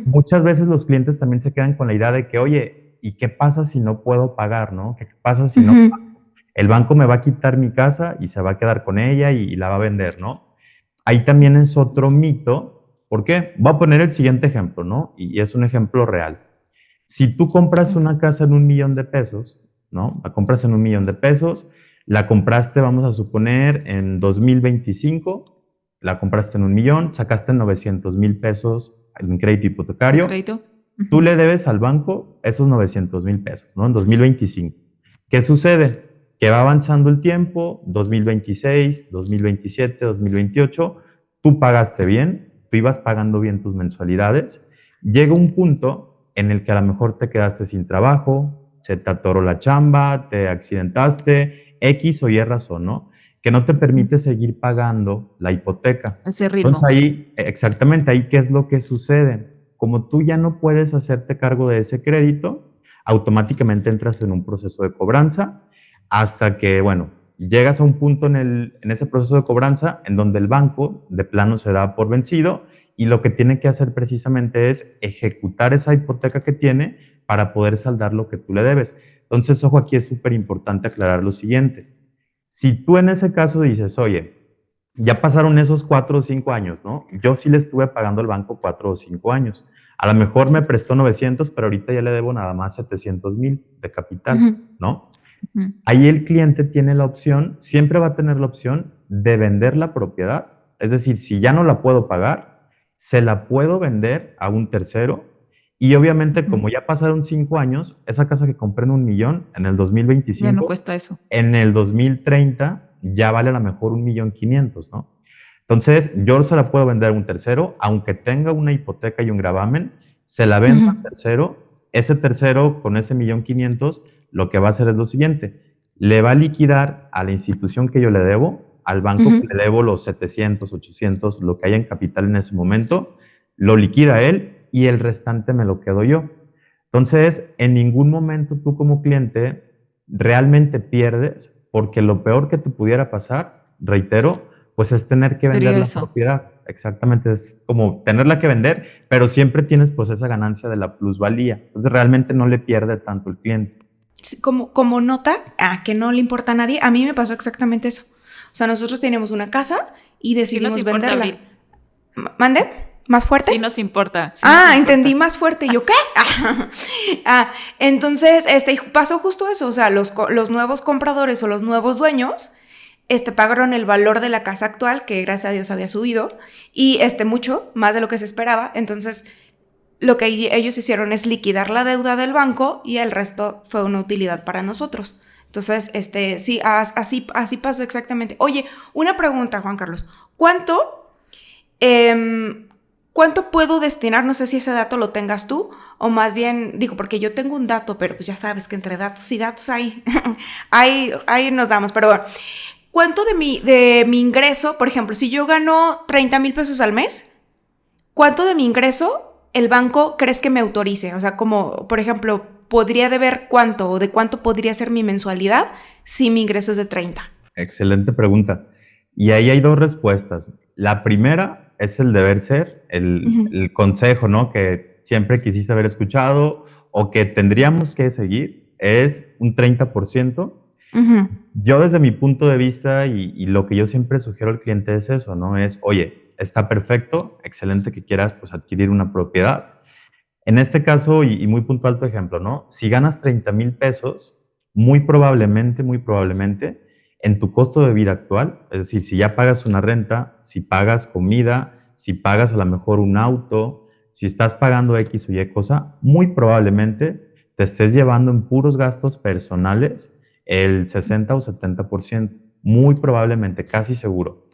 Speaker 2: Muchas veces los clientes también se quedan con la idea de que, oye, ¿y qué pasa si no puedo pagar, no? ¿Qué pasa si no pago? El banco me va a quitar mi casa y se va a quedar con ella y la va a vender, ¿no? Ahí también es otro mito. ¿Por qué? Voy a poner el siguiente ejemplo, ¿no? Y es un ejemplo real. Si tú compras una casa en $1,000,000, ¿no? La compras en $1,000,000, la compraste, vamos a suponer, en 2025, la compraste en 1,000,000, sacaste 900,000 pesos en crédito hipotecario.
Speaker 1: ¿De crédito?
Speaker 2: Tú le debes al banco esos 900,000 pesos, ¿no? En 2025. ¿Qué sucede? Que va avanzando el tiempo, 2026, 2027, 2028, tú pagaste bien, tú ibas pagando bien tus mensualidades, llega un punto en el que a lo mejor te quedaste sin trabajo, se te atoró la chamba, te accidentaste, X o Y razón, ¿no? Que no te permite seguir pagando la hipoteca.
Speaker 1: Ese ritmo.
Speaker 2: Entonces ahí, exactamente, ahí ¿qué es lo que sucede? Como tú ya no puedes hacerte cargo de ese crédito, automáticamente entras en un proceso de cobranza hasta que, bueno, llegas a un punto en ese proceso de cobranza en donde el banco de plano se da por vencido y lo que tiene que hacer precisamente es ejecutar esa hipoteca que tiene para poder saldar lo que tú le debes. Entonces, ojo, aquí es súper importante aclarar lo siguiente. Si tú en ese caso dices, oye, ya pasaron esos 4 o 5 años, ¿no? Yo sí le estuve pagando al banco 4 o 5 años. A lo mejor me prestó 900, pero ahorita ya le debo nada más 700,000 de capital, ¿no? Ahí el cliente tiene la opción, siempre va a tener la opción de vender la propiedad. Es decir, si ya no la puedo pagar, se la puedo vender a un tercero. Y obviamente, como ya pasaron 5 años, esa casa que compré en 1,000,000 en el 2025,
Speaker 1: Ya no cuesta eso.
Speaker 2: en el 2030 ya vale a lo mejor 1,500,000, ¿no? Entonces, yo se la puedo vender a un tercero, aunque tenga una hipoteca y un gravamen, se la vendo al tercero. Ese tercero, con ese 1,500,000, lo que va a hacer es lo siguiente: le va a liquidar a la institución que yo le debo, al banco que le debo los 700, 800, lo que haya en capital en ese momento, lo liquida él y el restante me lo quedo yo. Entonces, en ningún momento tú como cliente realmente pierdes, porque lo peor que te pudiera pasar, reitero, pues es tener que vender
Speaker 1: Sería
Speaker 2: la
Speaker 1: eso.
Speaker 2: propiedad. Exactamente, es como tenerla que vender, pero siempre tienes pues esa ganancia de la plusvalía. Entonces realmente no le pierde tanto el cliente.
Speaker 3: Sí, como nota, que no le importa a nadie, a mí me pasó exactamente eso. O sea, nosotros teníamos una casa y
Speaker 1: Sí nos
Speaker 3: decidimos
Speaker 1: importa,
Speaker 3: venderla.
Speaker 1: Abril.
Speaker 3: ¿Mande? ¿Más fuerte?
Speaker 1: Sí nos importa. Sí nos importa.
Speaker 3: Entendí más fuerte. ¿Yo qué? Entonces, pasó justo eso. O sea, los nuevos compradores o los nuevos dueños pagaron el valor de la casa actual, que gracias a Dios había subido, y mucho más de lo que se esperaba. Entonces, lo que ellos hicieron es liquidar la deuda del banco y el resto fue una utilidad para nosotros. Entonces, sí, así pasó exactamente. Oye, una pregunta, Juan Carlos. ¿Cuánto puedo destinar? No sé si ese dato lo tengas tú, o más bien, digo, porque yo tengo un dato, pero pues ya sabes que entre datos y datos ahí nos damos. Pero bueno, ¿cuánto de mi ingreso, por ejemplo, si yo gano 30,000 pesos al mes, cuánto de mi ingreso el banco crees que me autorice? O sea, como, por ejemplo, ¿podría deber cuánto o de cuánto podría ser mi mensualidad si mi ingreso es de 30?
Speaker 2: Excelente pregunta. Y ahí hay dos respuestas. La primera es el deber ser, el consejo, ¿no? Que siempre quisiste haber escuchado o que tendríamos que seguir, es un 30%. Yo desde mi punto de vista y lo que yo siempre sugiero al cliente es eso, ¿no? Es, oye, está perfecto, excelente que quieras pues adquirir una propiedad. En este caso, y muy puntual tu ejemplo, ¿no? Si ganas 30,000 pesos, muy probablemente, en tu costo de vida actual, es decir, si ya pagas una renta, si pagas comida, si pagas a lo mejor un auto, si estás pagando X o Y cosa, muy probablemente te estés llevando en puros gastos personales el 60 o 70%. muy probablemente, casi seguro.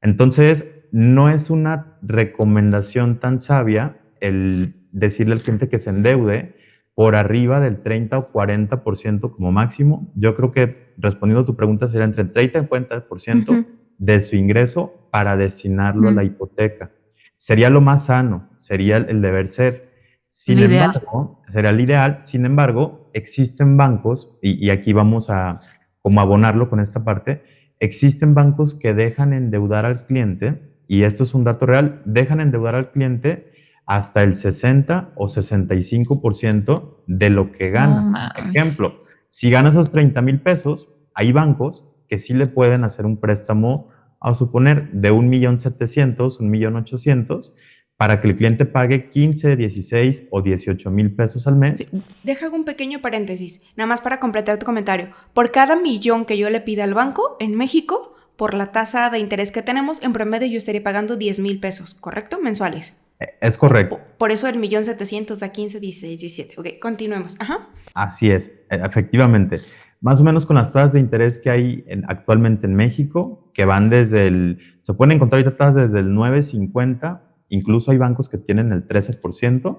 Speaker 2: Entonces, no es una recomendación tan sabia el decirle al cliente que se endeude por arriba del 30 o 40% como máximo. Yo creo que, respondiendo a tu pregunta, sería entre el 30 y 40%
Speaker 3: Ujú.
Speaker 2: de su ingreso para destinarlo a la
Speaker 1: Mm,
Speaker 2: hipoteca. Sería lo más sano, sería el deber ser.
Speaker 1: lo
Speaker 2: Sin
Speaker 1: ideal.
Speaker 2: embargo, sería el ideal. Sin embargo, existen bancos, y aquí vamos a como abonarlo con esta parte, existen bancos que dejan endeudar al cliente, y esto es un dato real, dejan endeudar al cliente hasta el 60 o 65% de lo que
Speaker 1: No
Speaker 2: gana.
Speaker 1: mames.
Speaker 2: Ejemplo, si gana esos 30,000 pesos, hay bancos que sí le pueden hacer un préstamo, a suponer, de 1,700,000, 1,800,000, para que el cliente pague 15, 16 o 18,000 pesos al mes.
Speaker 3: Deja un pequeño paréntesis, nada más para completar tu comentario. Por cada millón que yo le pida al banco en México, por la tasa de interés que tenemos, en promedio yo estaría pagando 10,000 pesos, ¿correcto? Mensuales.
Speaker 2: Es
Speaker 3: O sea,
Speaker 2: correcto.
Speaker 3: por eso el 1,700,000 da 15, 16, 17. Ok, continuemos. Ajá.
Speaker 2: Así es, efectivamente. Más o menos con las tasas de interés que hay actualmente en México, que van se pueden encontrar ahorita tasas desde el 9,50, incluso hay bancos que tienen el 13%.
Speaker 1: Ujú.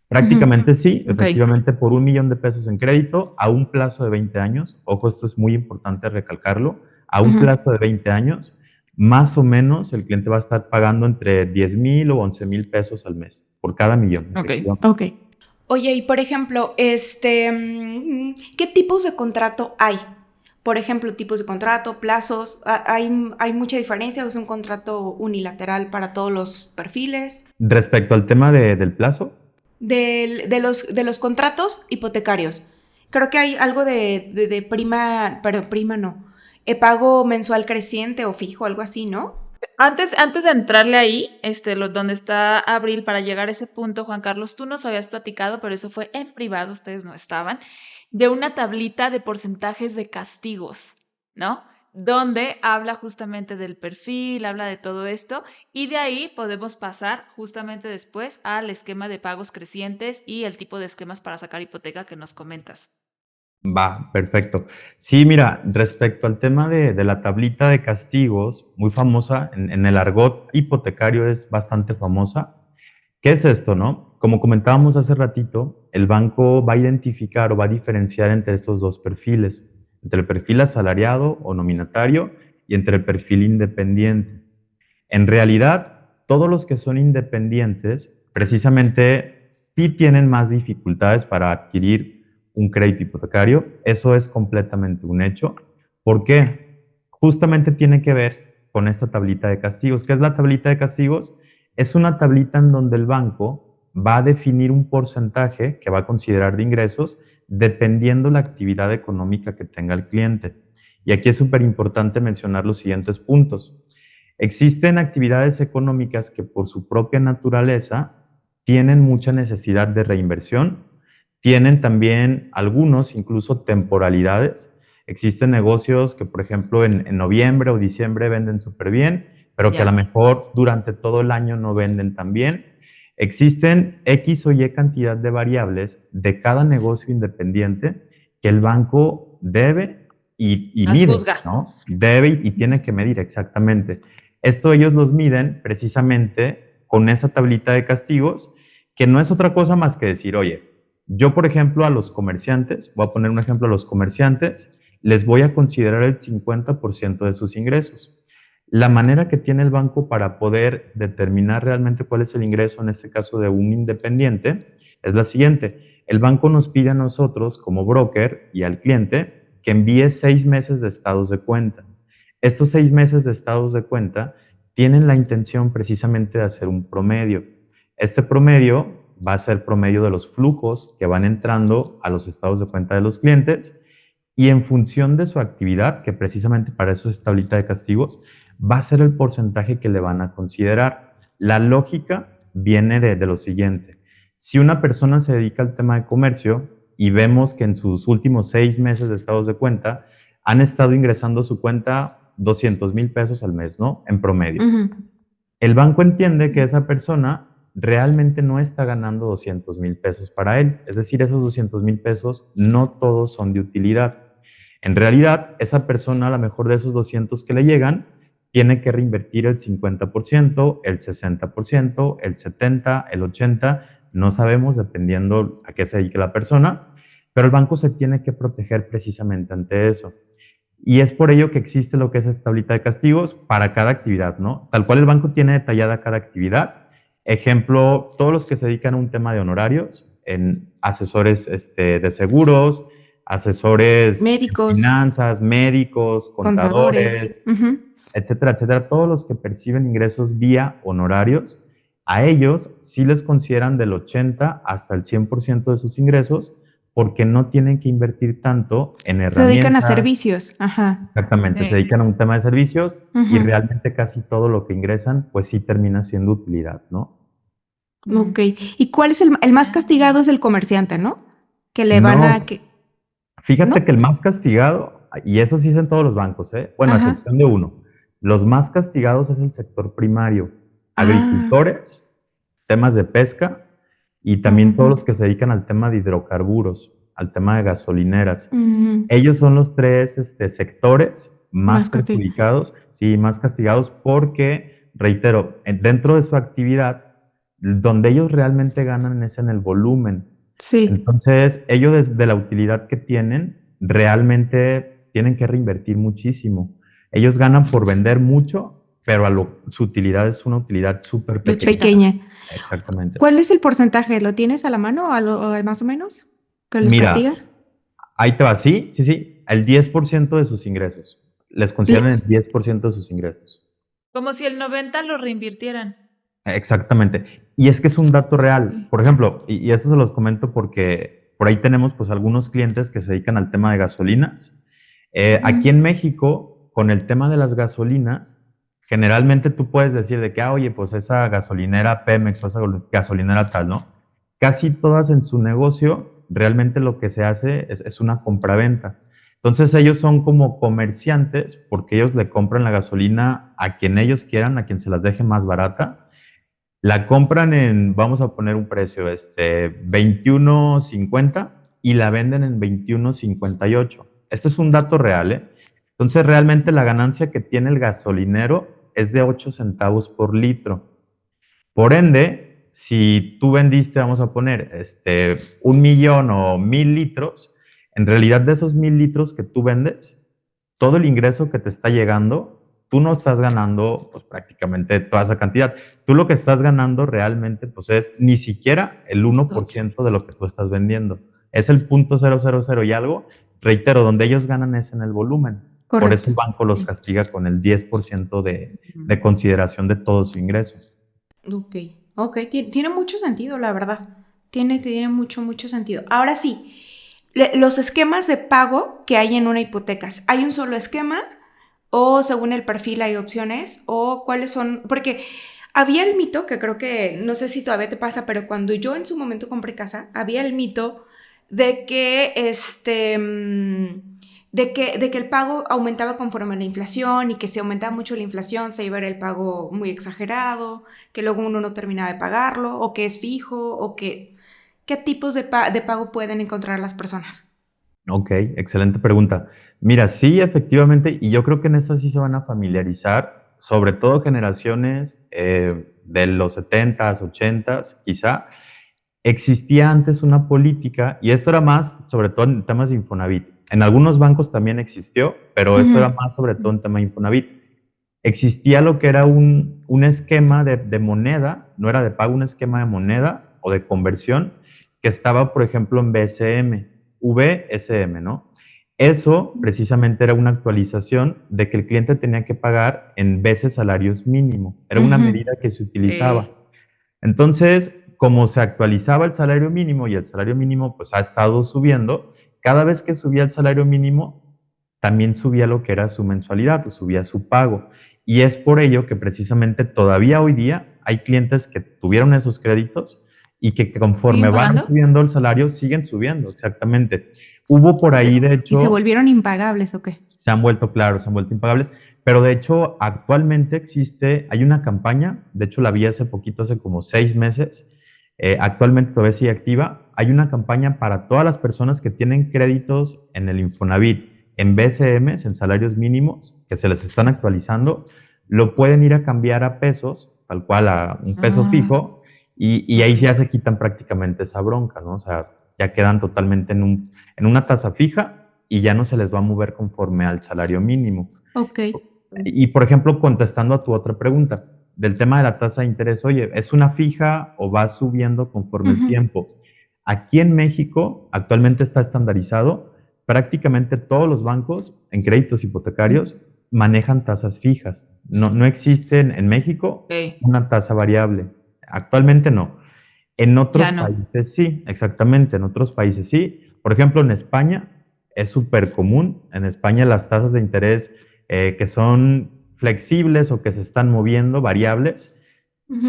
Speaker 2: Prácticamente sí,
Speaker 1: Ok.
Speaker 2: efectivamente, por 1,000,000 de pesos en crédito a un plazo de 20 años. Ojo, esto es muy importante recalcarlo. A un
Speaker 3: Ujú.
Speaker 2: plazo de 20 años, más o menos el cliente va a estar pagando entre 10,000 o 11,000 pesos al mes por cada millón,
Speaker 1: Ok.
Speaker 2: efectivamente.
Speaker 3: Ok. Oye, y por ejemplo, ¿qué tipos de contrato hay? Por ejemplo, tipos de contrato, plazos, ¿hay mucha diferencia o es un contrato unilateral para todos los perfiles?
Speaker 2: Respecto al tema del plazo,
Speaker 3: De los contratos hipotecarios. Creo que hay algo de prima, perdón, prima no, pago mensual creciente o fijo, algo así, ¿no?
Speaker 1: Antes de entrarle ahí, donde está Abril, para llegar a ese punto, Juan Carlos, tú nos habías platicado, pero eso fue en privado, ustedes no estaban, de una tablita de porcentajes de castigos, ¿no? Donde habla justamente del perfil, habla de todo esto, y de ahí podemos pasar justamente después al esquema de pagos crecientes y el tipo de esquemas para sacar hipoteca que nos comentas.
Speaker 2: va, perfecto. Sí, mira, respecto al tema de la tablita de castigos, muy famosa, en el argot hipotecario es bastante famosa. ¿Qué es esto, no? Como comentábamos hace ratito, el banco va a identificar o va a diferenciar entre estos dos perfiles, entre el perfil asalariado o nominatario y entre el perfil independiente. En realidad, todos los que son independientes precisamente sí tienen más dificultades para adquirir un crédito hipotecario. Eso es completamente un hecho. ¿Por qué? Justamente tiene que ver con esta tablita de castigos. ¿Qué es la tablita de castigos? Es una tablita en donde el banco va a definir un porcentaje que va a considerar de ingresos dependiendo la actividad económica que tenga el cliente. Y aquí es súper importante mencionar los siguientes puntos. Existen actividades económicas que por su propia naturaleza tienen mucha necesidad de reinversión, tienen también algunos incluso temporalidades. Existen negocios que, por ejemplo, en noviembre o diciembre venden súper bien, pero que a lo
Speaker 1: Ya.
Speaker 2: mejor durante todo el año no venden tan bien. Existen X o Y cantidad de variables de cada negocio independiente que el banco debe y
Speaker 1: Las
Speaker 2: mide,
Speaker 1: juzga.
Speaker 2: ¿no? Debe y tiene que medir exactamente. Esto ellos los miden precisamente con esa tablita de castigos, que no es otra cosa más que decir, oye, yo, por ejemplo, a los comerciantes, voy a poner un ejemplo a los comerciantes, les voy a considerar el 50% de sus ingresos. La manera que tiene el banco para poder determinar realmente cuál es el ingreso, en este caso de un independiente, es la siguiente. El banco nos pide a nosotros, como broker y al cliente, que envíe 6 meses de estados de cuenta. Estos 6 meses de estados de cuenta tienen la intención precisamente de hacer un promedio. Este promedio va a ser promedio de los flujos que van entrando a los estados de cuenta de los clientes, y en función de su actividad, que precisamente para eso es tablita de castigos, va a ser el porcentaje que le van a considerar. La lógica viene de lo siguiente. Si una persona se dedica al tema de comercio y vemos que en sus últimos 6 meses de estados de cuenta han estado ingresando a su cuenta 200,000 pesos al mes, ¿no? En promedio.
Speaker 3: Ujú.
Speaker 2: El banco entiende que esa persona realmente no está ganando 200,000 pesos para él. Es decir, esos 200,000 pesos no todos son de utilidad. En realidad, esa persona, a lo mejor de esos 200 que le llegan, tiene que reinvertir el 50%, el 60%, el 70%, el 80%, no sabemos, dependiendo a qué se dedique la persona, pero el banco se tiene que proteger precisamente ante eso. Y es por ello que existe lo que es esta tablita de castigos para cada actividad, ¿no? Tal cual el banco tiene detallada cada actividad. Ejemplo, todos los que se dedican a un tema de honorarios, en asesores de seguros, asesores en
Speaker 3: Médicos,
Speaker 2: finanzas, médicos,
Speaker 3: contadores.
Speaker 2: contadores, etcétera, etcétera. Todos los que perciben ingresos vía honorarios, a ellos sí les consideran del 80 hasta el 100% de sus ingresos porque no tienen que invertir tanto en
Speaker 3: Se dedican a
Speaker 2: herramientas.
Speaker 3: servicios. Ajá.
Speaker 2: Exactamente, se
Speaker 1: Sí.
Speaker 2: dedican a un tema de servicios y
Speaker 3: Ujú.
Speaker 2: realmente casi todo lo que ingresan, pues sí termina siendo utilidad, ¿no?
Speaker 3: Ok. ¿Y cuál es el más castigado? Es el comerciante, ¿no? Que le van a...
Speaker 2: No, fíjate
Speaker 3: ¿No?
Speaker 2: que el más castigado, y eso sí es en todos los bancos, ¿eh? Bueno, a
Speaker 3: Ajá.
Speaker 2: excepción de uno, los más castigados es el sector primario,
Speaker 3: Ah.
Speaker 2: agricultores, temas de pesca y también todos
Speaker 3: Ujú.
Speaker 2: los que se dedican al tema de hidrocarburos, al tema de gasolineras.
Speaker 3: Ujú.
Speaker 2: Ellos son los tres sectores más
Speaker 3: Más castigo.
Speaker 2: perjudicados, sí, más castigados porque, reitero, dentro de su actividad, donde ellos realmente ganan es en el volumen.
Speaker 3: Sí.
Speaker 2: Entonces, ellos desde la utilidad que tienen, realmente tienen que reinvertir muchísimo. Ellos ganan por vender mucho, pero su utilidad es una utilidad súper
Speaker 3: Muy
Speaker 2: pequeña.
Speaker 3: pequeña.
Speaker 2: Exactamente.
Speaker 3: ¿Cuál es el porcentaje? ¿Lo tienes a la mano o más o menos? ¿Que los
Speaker 2: Mira,
Speaker 3: castiga?
Speaker 2: ahí te va, sí, sí, sí, el 10% de sus ingresos. Les consideran el 10% de sus ingresos.
Speaker 1: Como si el 90 lo reinvirtieran.
Speaker 2: Exactamente. Y es que es un dato real. Por ejemplo, y esto se los comento porque por ahí tenemos pues algunos clientes que se dedican al tema de gasolinas. Aquí en México, con el tema de las gasolinas, generalmente tú puedes decir de que, oye, pues esa gasolinera Pemex o esa gasolinera tal, ¿no? Casi todas en su negocio, realmente lo que se hace es una compraventa. Entonces ellos son como comerciantes porque ellos le compran la gasolina a quien ellos quieran, a quien se las deje más barata. La compran en, vamos a poner un precio, 21.50 y la venden en 21.58. Este es un dato real, ¿eh? Entonces, realmente la ganancia que tiene el gasolinero es de 8 centavos por litro. Por ende, si tú vendiste, vamos a poner, 1 millón o 1,000 litros, en realidad de esos 1,000 litros que tú vendes, todo el ingreso que te está llegando, tú no estás ganando pues, prácticamente toda esa cantidad. Tú lo que estás ganando realmente pues, es ni siquiera el 1% de lo que tú estás vendiendo. Es el 0.000 y algo. Reitero, donde ellos ganan es en el volumen. Por eso
Speaker 3: Correcto.
Speaker 2: el banco los castiga con el 10% de consideración de todo su ingreso.
Speaker 3: Ok, ok, tiene mucho sentido, la verdad. Tiene mucho, mucho sentido. Ahora sí, los esquemas de pago que hay en una hipoteca, ¿hay un solo esquema? ¿O según el perfil hay opciones? ¿O cuáles son? Porque había el mito, que creo que, no sé si todavía te pasa, pero cuando yo en su momento compré casa, había el mito de que de que el pago aumentaba conforme a la inflación y que si aumentaba mucho la inflación se iba a ver el pago muy exagerado, que luego uno no terminaba de pagarlo, o que es fijo, o que... ¿Qué tipos de pago pueden encontrar las personas?
Speaker 2: Ok, excelente pregunta. Mira, sí, efectivamente, y yo creo que en esta sí se van a familiarizar, sobre todo generaciones de los 70s, 80s, quizá. Existía antes una política, y esto era más sobre todo en temas de Infonavit. En algunos bancos también existió, pero esto era más sobre todo en tema de Infonavit. Existía lo que era un esquema de moneda, no era de pago, un esquema de moneda o de conversión que estaba, por ejemplo, en BSM, VSM, ¿no? Eso precisamente era una actualización de que el cliente tenía que pagar en veces salarios mínimo. Era una medida que se utilizaba. Entonces, como se actualizaba el salario mínimo y el salario mínimo pues ha estado subiendo, cada vez que subía el salario mínimo, también subía lo que era su mensualidad o subía su pago. Y es por ello que precisamente todavía hoy día hay clientes que tuvieron esos créditos y que conforme
Speaker 1: ¿Siguen
Speaker 2: van
Speaker 1: pagando?
Speaker 2: subiendo el salario, siguen subiendo, exactamente. Hubo por ahí, de
Speaker 3: ¿Y se
Speaker 2: hecho,
Speaker 3: volvieron impagables o qué?
Speaker 2: se han vuelto, claro, se han vuelto impagables, pero de hecho actualmente hay una campaña, de hecho la vi hace poquito, hace como 6 meses, actualmente todavía sigue activa, hay una campaña para todas las personas que tienen créditos en el Infonavit, en BCMs, en salarios mínimos, que se les están actualizando, lo pueden ir a cambiar a pesos, tal cual a un peso fijo, y ahí ya se quitan prácticamente esa bronca, ¿no? O sea, ya quedan totalmente en una tasa fija y ya no se les va a mover conforme al salario mínimo.
Speaker 3: Ok.
Speaker 2: Y, por ejemplo, contestando a tu otra pregunta, del tema de la tasa de interés, oye, ¿es una fija o va subiendo conforme el tiempo? Aquí en México actualmente está estandarizado, prácticamente todos los bancos en créditos hipotecarios manejan tasas fijas. No existen en México
Speaker 1: Ok.
Speaker 2: una tasa variable. Actualmente no. En otros
Speaker 1: Ya no.
Speaker 2: países sí, exactamente, en otros países sí. Por ejemplo, en España es súper común. En España las tasas de interés que son flexibles o que se están moviendo, variables,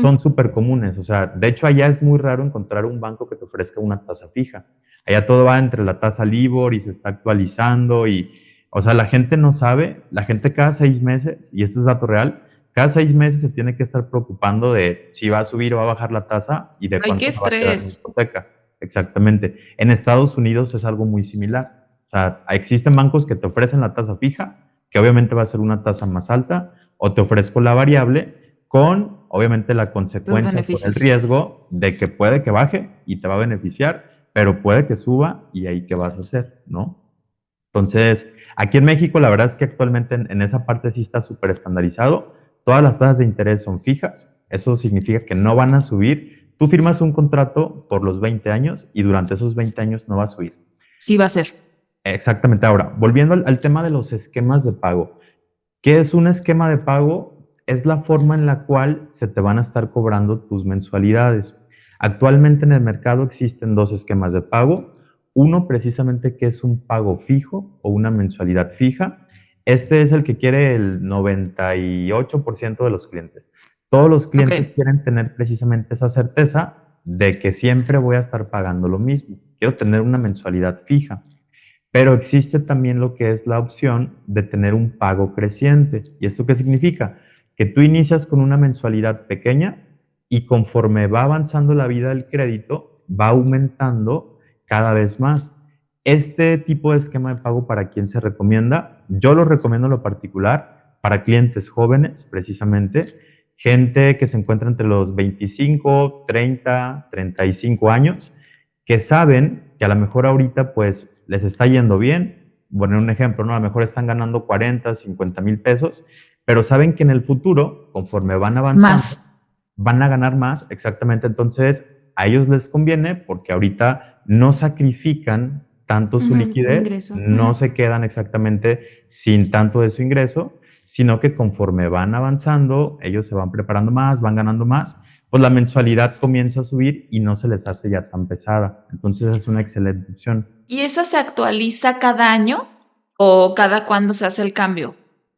Speaker 2: son súper comunes. O sea, de hecho allá es muy raro encontrar un banco que te ofrezca una tasa fija. Allá todo va entre la tasa LIBOR y se está actualizando y, o sea, la gente no sabe, la gente cada 6 meses, y esto es dato real, cada 6 meses se tiene que estar preocupando de si va a subir o va a bajar la tasa y de
Speaker 1: Ay, qué
Speaker 2: cuánto se va a quedar en la
Speaker 1: estrés.
Speaker 2: hipoteca. Exactamente. En Estados Unidos es algo muy similar. O sea, existen bancos que te ofrecen la tasa fija, que obviamente va a ser una tasa más alta, o te ofrezco la variable con, obviamente, la
Speaker 1: Tus
Speaker 2: consecuencia por el
Speaker 1: beneficios.
Speaker 2: riesgo de que puede que baje y te va a beneficiar, pero puede que suba y ahí qué vas a hacer, ¿no? Entonces, aquí en México, la verdad es que actualmente en esa parte sí está súper estandarizado. Todas las tasas de interés son fijas. Eso significa que no van a subir. Tú firmas un contrato por los 20 años y durante esos 20 años no va a subir.
Speaker 1: Sí va a ser.
Speaker 2: Exactamente. Ahora, volviendo al tema de los esquemas de pago. ¿Qué es un esquema de pago? Es la forma en la cual se te van a estar cobrando tus mensualidades. Actualmente en el mercado existen dos esquemas de pago. Uno precisamente que es un pago fijo o una mensualidad fija. Este es el que quiere el 98% de los clientes. Todos los clientes
Speaker 1: Ok.
Speaker 2: quieren tener precisamente esa certeza de que siempre voy a estar pagando lo mismo. Quiero tener una mensualidad fija. Pero existe también lo que es la opción de tener un pago creciente. ¿Y esto qué significa? Que tú inicias con una mensualidad pequeña y conforme va avanzando la vida del crédito, va aumentando cada vez más. Este tipo de esquema de pago, ¿para quién se recomienda? Yo lo recomiendo en lo particular para clientes jóvenes, precisamente, gente que se encuentra entre los 25, 30, 35 años, que saben que a lo mejor ahorita pues les está yendo bien. Bueno, un ejemplo, ¿no? A lo mejor están ganando 40, 50 mil pesos, pero saben que en el futuro, conforme van avanzando,
Speaker 1: Más.
Speaker 2: van a ganar más, exactamente. Entonces, a ellos les conviene porque ahorita no sacrifican tanto su liquidez,
Speaker 3: Ingreso.
Speaker 2: no se quedan exactamente sin tanto de su ingreso, sino que conforme van avanzando, ellos se van preparando más, van ganando más, pues la mensualidad comienza a subir y no se les hace ya tan pesada. Entonces es una excelente opción.
Speaker 1: ¿Y esa se actualiza cada año o cada cuándo se hace el cambio?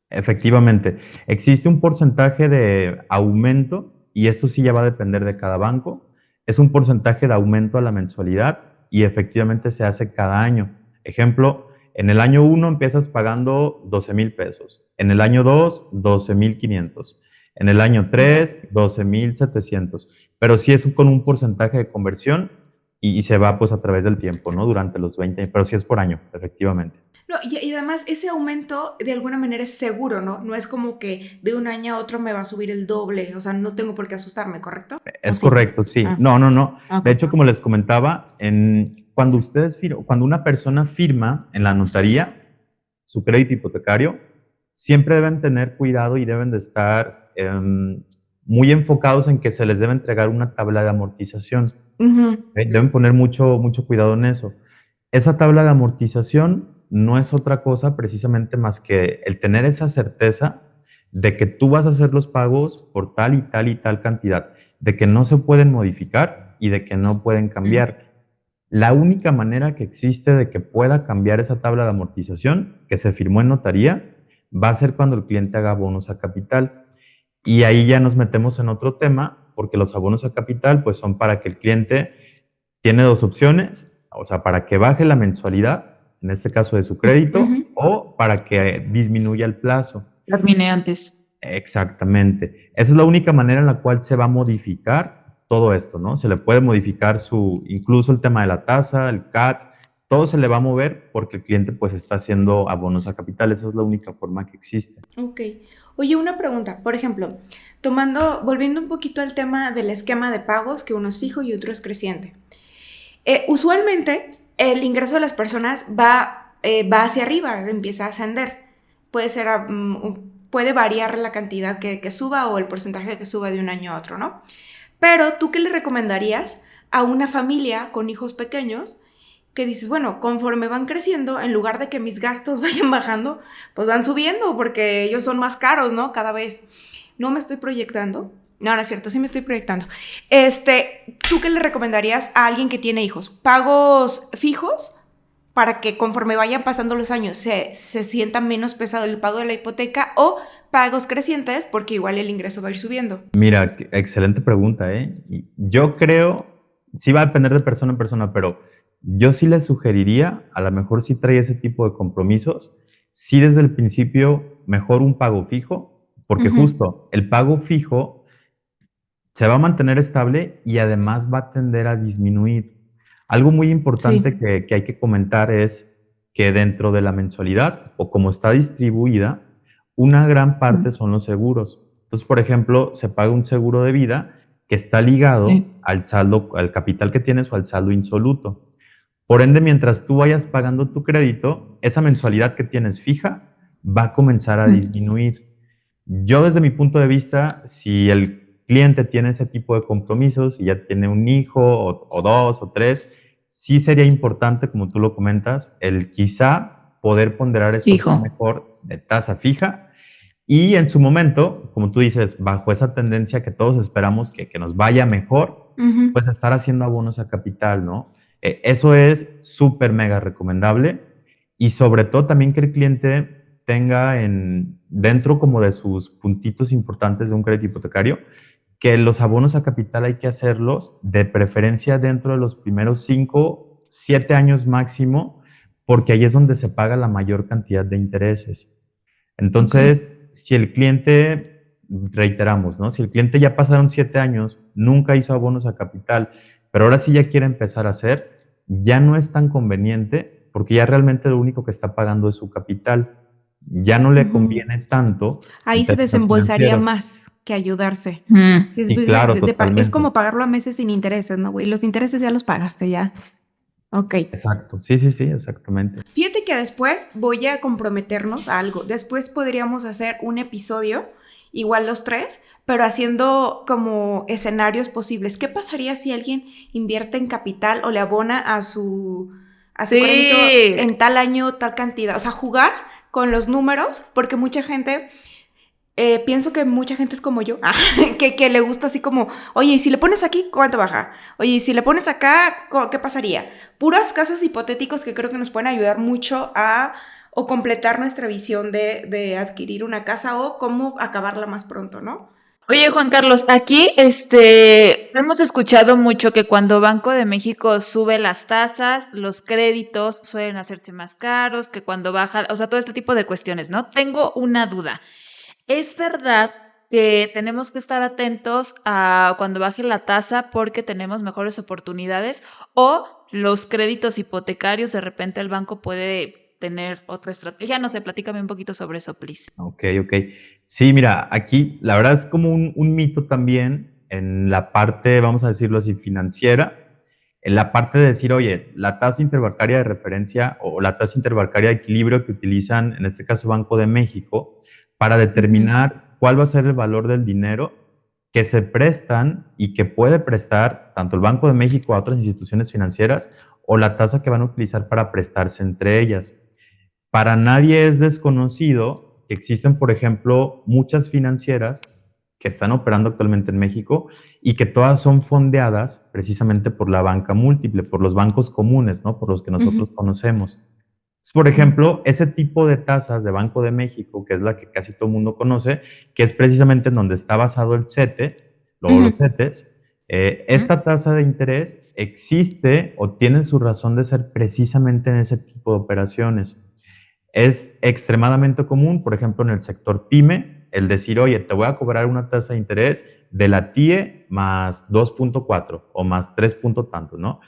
Speaker 2: Efectivamente, existe un porcentaje de aumento y esto sí ya va a depender de cada banco. Es un porcentaje de aumento a la mensualidad y efectivamente se hace cada año. Ejemplo, en el año 1 empiezas pagando 12 mil pesos, en el año 2, 12,500, en el año 3, 12,700, pero sí es con un porcentaje de conversión y se va pues a través del tiempo, ¿no? Durante los 20, pero sí es por año, efectivamente.
Speaker 3: No, y además ese aumento de alguna manera es seguro, ¿no? No es como que de un año a otro me va a subir el doble, o sea, no tengo por qué asustarme, ¿correcto? ¿O
Speaker 2: Es
Speaker 3: sí?
Speaker 2: correcto, sí.
Speaker 3: Ah,
Speaker 2: No.
Speaker 3: ok.
Speaker 2: De hecho, como les comentaba, cuando una persona firma en la notaría su crédito hipotecario, siempre deben tener cuidado y deben de estar muy enfocados en que se les debe entregar una tabla de amortización. Deben poner mucho cuidado en eso. Esa tabla de amortización no es otra cosa precisamente más que el tener esa certeza de que tú vas a hacer los pagos por tal y tal y tal cantidad, de que no se pueden modificar y de que no pueden cambiar. La única manera que existe de que pueda cambiar esa tabla de amortización que se firmó en notaría va a ser cuando el cliente haga abonos a capital. Y ahí ya nos metemos en otro tema, porque los abonos a capital pues son para que el cliente tiene dos opciones, o sea, para que baje la mensualidad, en este caso de su crédito, o para que disminuya el plazo.
Speaker 1: Terminé antes.
Speaker 2: Exactamente. Esa es la única manera en la cual se va a modificar todo esto, ¿no? Se le puede modificar incluso el tema de la tasa, el CAT, todo se le va a mover porque el cliente pues está haciendo abonos a capital. Esa es la única forma que existe.
Speaker 3: Ok. Oye, una pregunta. Por ejemplo, volviendo un poquito al tema del esquema de pagos, que uno es fijo y otro es creciente. Usualmente, el ingreso de las personas va hacia arriba, empieza a ascender. Puede variar la cantidad que suba o el porcentaje que suba de un año a otro, ¿no? Pero, ¿tú qué le recomendarías a una familia con hijos pequeños que dices, bueno, conforme van creciendo, en lugar de que mis gastos vayan bajando, pues van subiendo porque ellos son más caros, ¿no? Cada vez. No me estoy proyectando. No es cierto, sí me estoy proyectando. ¿Tú qué le recomendarías a alguien que tiene hijos? ¿Pagos fijos para que conforme vayan pasando los años se sienta menos pesado el pago de la hipoteca, o pagos crecientes porque igual el ingreso va a ir subiendo?
Speaker 2: Mira, excelente pregunta, ¿eh? Y yo creo, sí va a depender de persona en persona, pero yo sí le sugeriría, a lo mejor si trae ese tipo de compromisos, sí desde el principio mejor un pago fijo, porque justo el pago fijo se va a mantener estable y además va a tender a disminuir. Algo muy importante que hay que comentar es que dentro de la mensualidad, o como está distribuida, una gran parte son los seguros. Entonces, por ejemplo, se paga un seguro de vida que está ligado al saldo, al capital que tienes o al saldo insoluto. Por ende, mientras tú vayas pagando tu crédito, esa mensualidad que tienes fija va a comenzar a disminuir. Yo, desde mi punto de vista, si el cliente tiene ese tipo de compromisos y ya tiene un hijo o dos o tres, sí sería importante, como tú lo comentas, el quizá poder ponderar esa opción mejor de tasa fija, y en su momento, como tú dices, bajo esa tendencia que todos esperamos que nos vaya mejor, pues estar haciendo abonos a capital, ¿no? Eso es súper mega recomendable, y sobre todo también que el cliente tenga dentro como de sus puntitos importantes de un crédito hipotecario, que los abonos a capital hay que hacerlos de preferencia dentro de los primeros 5, 7 años máximo, porque ahí es donde se paga la mayor cantidad de intereses. Entonces, si el cliente, reiteramos, ¿no? Si el cliente ya pasaron 7 años, nunca hizo abonos a capital, pero ahora sí ya quiere empezar a hacer, ya no es tan conveniente, porque ya realmente lo único que está pagando es su capital. Ya no le conviene tanto.
Speaker 3: Ahí se desembolsaría más que ayudarse.
Speaker 2: Sí, claro, totalmente.
Speaker 3: Es como pagarlo a meses sin intereses, ¿no, güey? Los intereses ya los pagaste, ya. Ok.
Speaker 2: Exacto, sí, exactamente.
Speaker 3: Fíjate que después voy a comprometernos a algo. Después podríamos hacer un episodio, igual los tres, pero haciendo como escenarios posibles. ¿Qué pasaría si alguien invierte en capital o le abona a su crédito en tal año, tal cantidad? O sea, jugar con los números, porque mucha gente... pienso que mucha gente es como yo, que le gusta así como, oye, ¿y si le pones aquí, cuánto baja? Oye, ¿y si le pones acá, qué pasaría? Puros casos hipotéticos que creo que nos pueden ayudar mucho o completar nuestra visión de adquirir una casa o cómo acabarla más pronto, ¿no?
Speaker 1: Oye, Juan Carlos, aquí hemos escuchado mucho que cuando Banco de México sube las tasas, los créditos suelen hacerse más caros, que cuando baja, o sea, todo este tipo de cuestiones, ¿no? Tengo una duda. ¿Es verdad que tenemos que estar atentos a cuando baje la tasa porque tenemos mejores oportunidades, o los créditos hipotecarios de repente el banco puede tener otra estrategia? No sé, platícame un poquito sobre eso, please.
Speaker 2: Ok. Sí, mira, aquí la verdad es como un mito también en la parte, vamos a decirlo así, financiera, en la parte de decir, oye, la tasa interbancaria de referencia o la tasa interbancaria de equilibrio que utilizan, en este caso Banco de México, para determinar cuál va a ser el valor del dinero que se prestan y que puede prestar tanto el Banco de México a otras instituciones financieras, o la tasa que van a utilizar para prestarse entre ellas. Para nadie es desconocido que existen, por ejemplo, muchas financieras que están operando actualmente en México y que todas son fondeadas precisamente por la banca múltiple, por los bancos comunes, ¿no? Por los que nosotros conocemos. Por ejemplo, ese tipo de tasas de Banco de México, que es la que casi todo el mundo conoce, que es precisamente en donde está basado el CETE, luego los CETES, esta tasa de interés existe o tiene su razón de ser precisamente en ese tipo de operaciones. Es extremadamente común, por ejemplo, en el sector PYME, el decir, oye, te voy a cobrar una tasa de interés de la TIE más 2.4 o más 3 punto tanto, ¿no?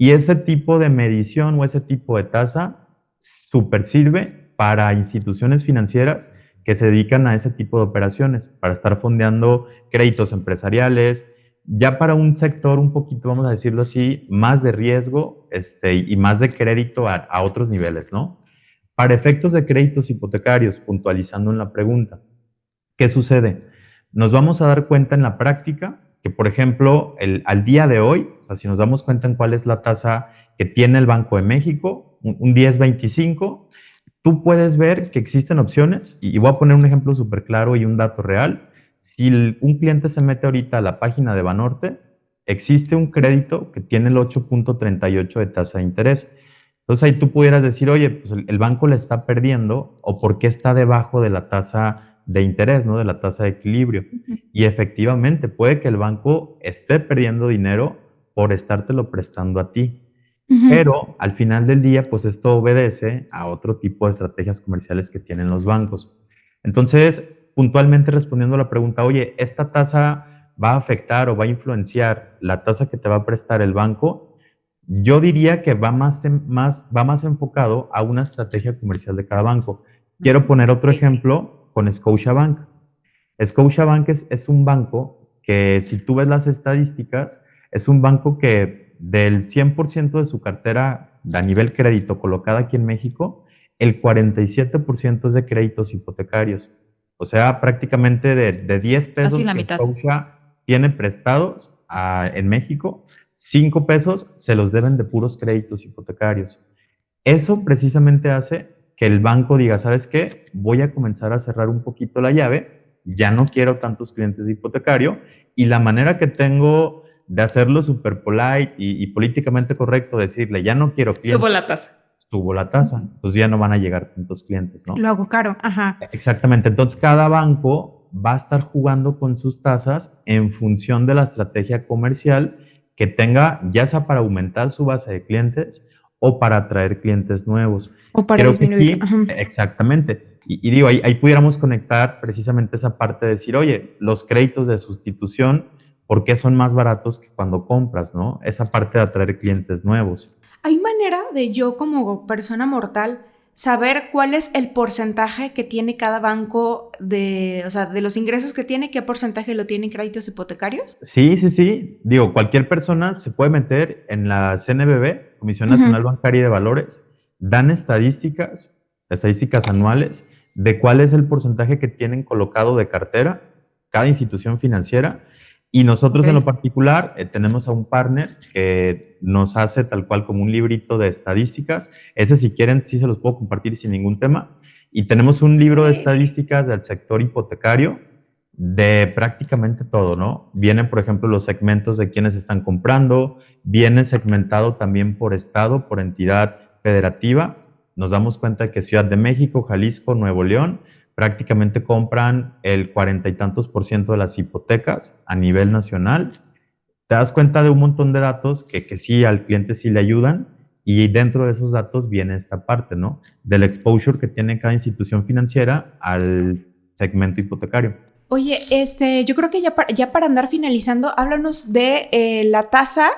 Speaker 2: Y ese tipo de medición o ese tipo de tasa súper sirve para instituciones financieras que se dedican a ese tipo de operaciones, para estar fondeando créditos empresariales, ya para un sector un poquito, vamos a decirlo así, más de riesgo y más de crédito a otros niveles, ¿no? Para efectos de créditos hipotecarios, puntualizando en la pregunta, ¿qué sucede? Nos vamos a dar cuenta en la práctica que, por ejemplo, al día de hoy, o sea, si nos damos cuenta en cuál es la tasa que tiene el Banco de México, un 10.25, tú puedes ver que existen opciones, y voy a poner un ejemplo súper claro y un dato real. Si un cliente se mete ahorita a la página de Banorte, existe un crédito que tiene el 8.38 de tasa de interés. Entonces ahí tú pudieras decir, oye, pues el banco le está perdiendo o por qué está debajo de la tasa de interés, ¿no? De la tasa de equilibrio. Y efectivamente puede que el banco esté perdiendo dinero por estártelo prestando a ti. Pero al final del día, pues esto obedece a otro tipo de estrategias comerciales que tienen los bancos. Entonces, puntualmente respondiendo a la pregunta, oye, ¿esta tasa va a afectar o va a influenciar la tasa que te va a prestar el banco? Yo diría que va más enfocado a una estrategia comercial de cada banco. Quiero poner otro ejemplo con Scotiabank. Scotiabank es un banco que, si tú ves las estadísticas, es un banco que del 100% de su cartera a nivel crédito colocada aquí en México, el 47% es de créditos hipotecarios. O sea, prácticamente de 10
Speaker 1: Casi
Speaker 2: pesos
Speaker 1: la
Speaker 2: que
Speaker 1: mitad.
Speaker 2: Scotia tiene prestados en México, 5 pesos se los deben de puros créditos hipotecarios. Eso precisamente hace que el banco diga, ¿sabes qué? Voy a comenzar a cerrar un poquito la llave, ya no quiero tantos clientes de hipotecario, y la manera que tengo de hacerlo súper polite y políticamente correcto, decirle, ya no quiero clientes,
Speaker 1: Tuvo la tasa.
Speaker 2: subo la tasa, entonces ya no van a llegar tantos clientes, ¿no?
Speaker 3: Lo hago caro, ajá.
Speaker 2: Exactamente, entonces cada banco va a estar jugando con sus tasas en función de la estrategia comercial que tenga, ya sea para aumentar su base de clientes o para atraer clientes nuevos.
Speaker 3: O para
Speaker 2: Creo que
Speaker 3: disminuirlo.
Speaker 2: sí,
Speaker 3: Ajá.
Speaker 2: exactamente. Y digo, ahí pudiéramos conectar precisamente esa parte de decir, oye, los créditos de sustitución, ¿por qué son más baratos que cuando compras, no? Esa parte de atraer clientes nuevos.
Speaker 3: ¿Hay manera de yo como persona mortal saber cuál es el porcentaje que tiene cada banco o sea, de los ingresos que tiene, qué porcentaje lo tiene en créditos hipotecarios?
Speaker 2: Sí, sí, sí. Digo, cualquier persona se puede meter en la CNBV, Comisión Nacional Bancaria y de Valores, dan estadísticas anuales de cuál es el porcentaje que tienen colocado de cartera cada institución financiera. Y nosotros en lo particular tenemos a un partner que nos hace tal cual como un librito de estadísticas. Ese, si quieren, sí se los puedo compartir sin ningún tema. Y tenemos un libro de estadísticas del sector hipotecario de prácticamente todo, ¿no? Vienen, por ejemplo, los segmentos de quienes están comprando, viene segmentado también por estado, por entidad federativa. Nos damos cuenta que Ciudad de México, Jalisco, Nuevo León prácticamente compran el 40 y tantos % de las hipotecas a nivel nacional. Te das cuenta de un montón de datos que sí, al cliente sí le ayudan, y dentro de esos datos viene esta parte, ¿no? Del exposure que tiene cada institución financiera al segmento hipotecario.
Speaker 3: Oye, yo creo que ya para andar finalizando, háblanos de la tasa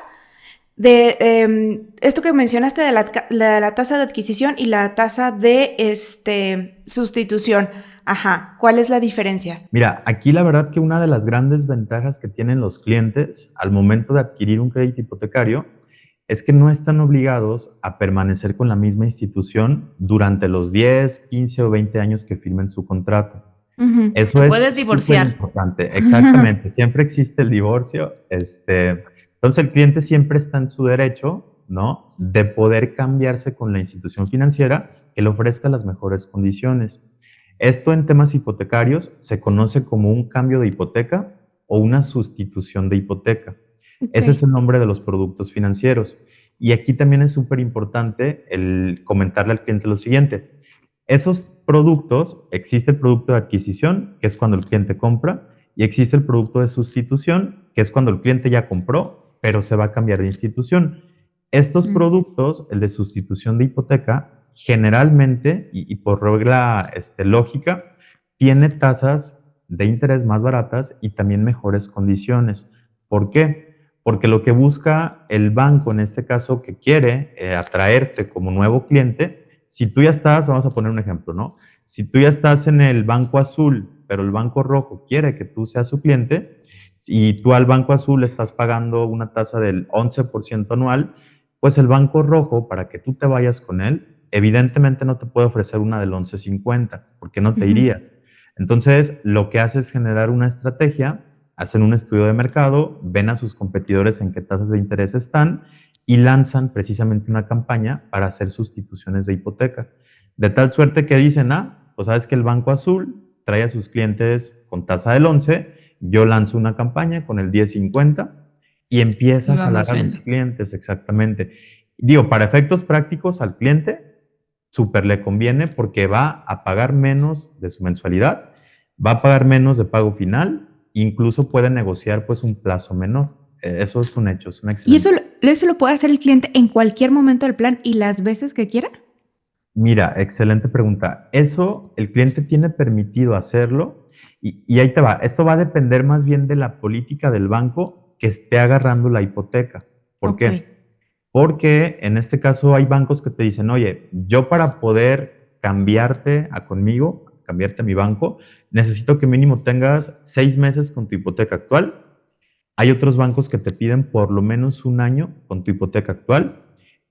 Speaker 3: de esto que mencionaste de la tasa de adquisición y la tasa de sustitución. Ajá, ¿cuál es la diferencia?
Speaker 2: Mira, aquí la verdad que una de las grandes ventajas que tienen los clientes al momento de adquirir un crédito hipotecario es que no están obligados a permanecer con la misma institución durante los 10, 15 o 20 años que firmen su contrato. Eso
Speaker 1: Te
Speaker 2: es
Speaker 1: puedes divorciar.
Speaker 2: súper importante. Exactamente, siempre existe el divorcio. Entonces el cliente siempre está en su derecho, ¿no?, de poder cambiarse con la institución financiera que le ofrezca las mejores condiciones. Esto en temas hipotecarios se conoce como un cambio de hipoteca o una sustitución de hipoteca. Ese es el nombre de los productos financieros. Y aquí también es súper importante el comentarle al cliente lo siguiente. Esos productos, existe el producto de adquisición, que es cuando el cliente compra, y existe el producto de sustitución, que es cuando el cliente ya compró, pero se va a cambiar de institución. Estos productos, el de sustitución de hipoteca, generalmente, y por regla lógica, tiene tasas de interés más baratas y también mejores condiciones. ¿Por qué? Porque lo que busca el banco, en este caso, que quiere atraerte como nuevo cliente, si tú ya estás, vamos a poner un ejemplo, ¿no? Si tú ya estás en el banco azul, pero el banco rojo quiere que tú seas su cliente, y tú al banco azul estás pagando una tasa del 11% anual, pues el banco rojo, para que tú te vayas con él, evidentemente no te puede ofrecer una del 11.50, porque no te irías. Entonces, lo que hace es generar una estrategia, hacen un estudio de mercado, ven a sus competidores en qué tasas de interés están y lanzan precisamente una campaña para hacer sustituciones de hipoteca. De tal suerte que dicen, pues sabes que el Banco Azul trae a sus clientes con tasa del 11, yo lanzo una campaña con el 10.50 y empieza
Speaker 1: Y
Speaker 2: a jalar
Speaker 1: vamos
Speaker 2: a
Speaker 1: viendo.
Speaker 2: los clientes, exactamente. Digo, para efectos prácticos al cliente, súper le conviene porque va a pagar menos de su mensualidad, va a pagar menos de pago final, incluso puede negociar pues un plazo menor. Eso es un hecho, es un
Speaker 3: ¿Y
Speaker 2: excelente.
Speaker 3: eso lo puede hacer el cliente en cualquier momento del plan y las veces que quiera?
Speaker 2: Mira, excelente pregunta. Eso el cliente tiene permitido hacerlo y ahí te va. Esto va a depender más bien de la política del banco que esté agarrando la hipoteca. ¿Por
Speaker 3: Ok.
Speaker 2: qué? Porque en este caso hay bancos que te dicen, oye, yo para poder cambiarte a conmigo, cambiarte a mi banco, necesito que mínimo tengas 6 meses con tu hipoteca actual. Hay otros bancos que te piden por lo menos un año con tu hipoteca actual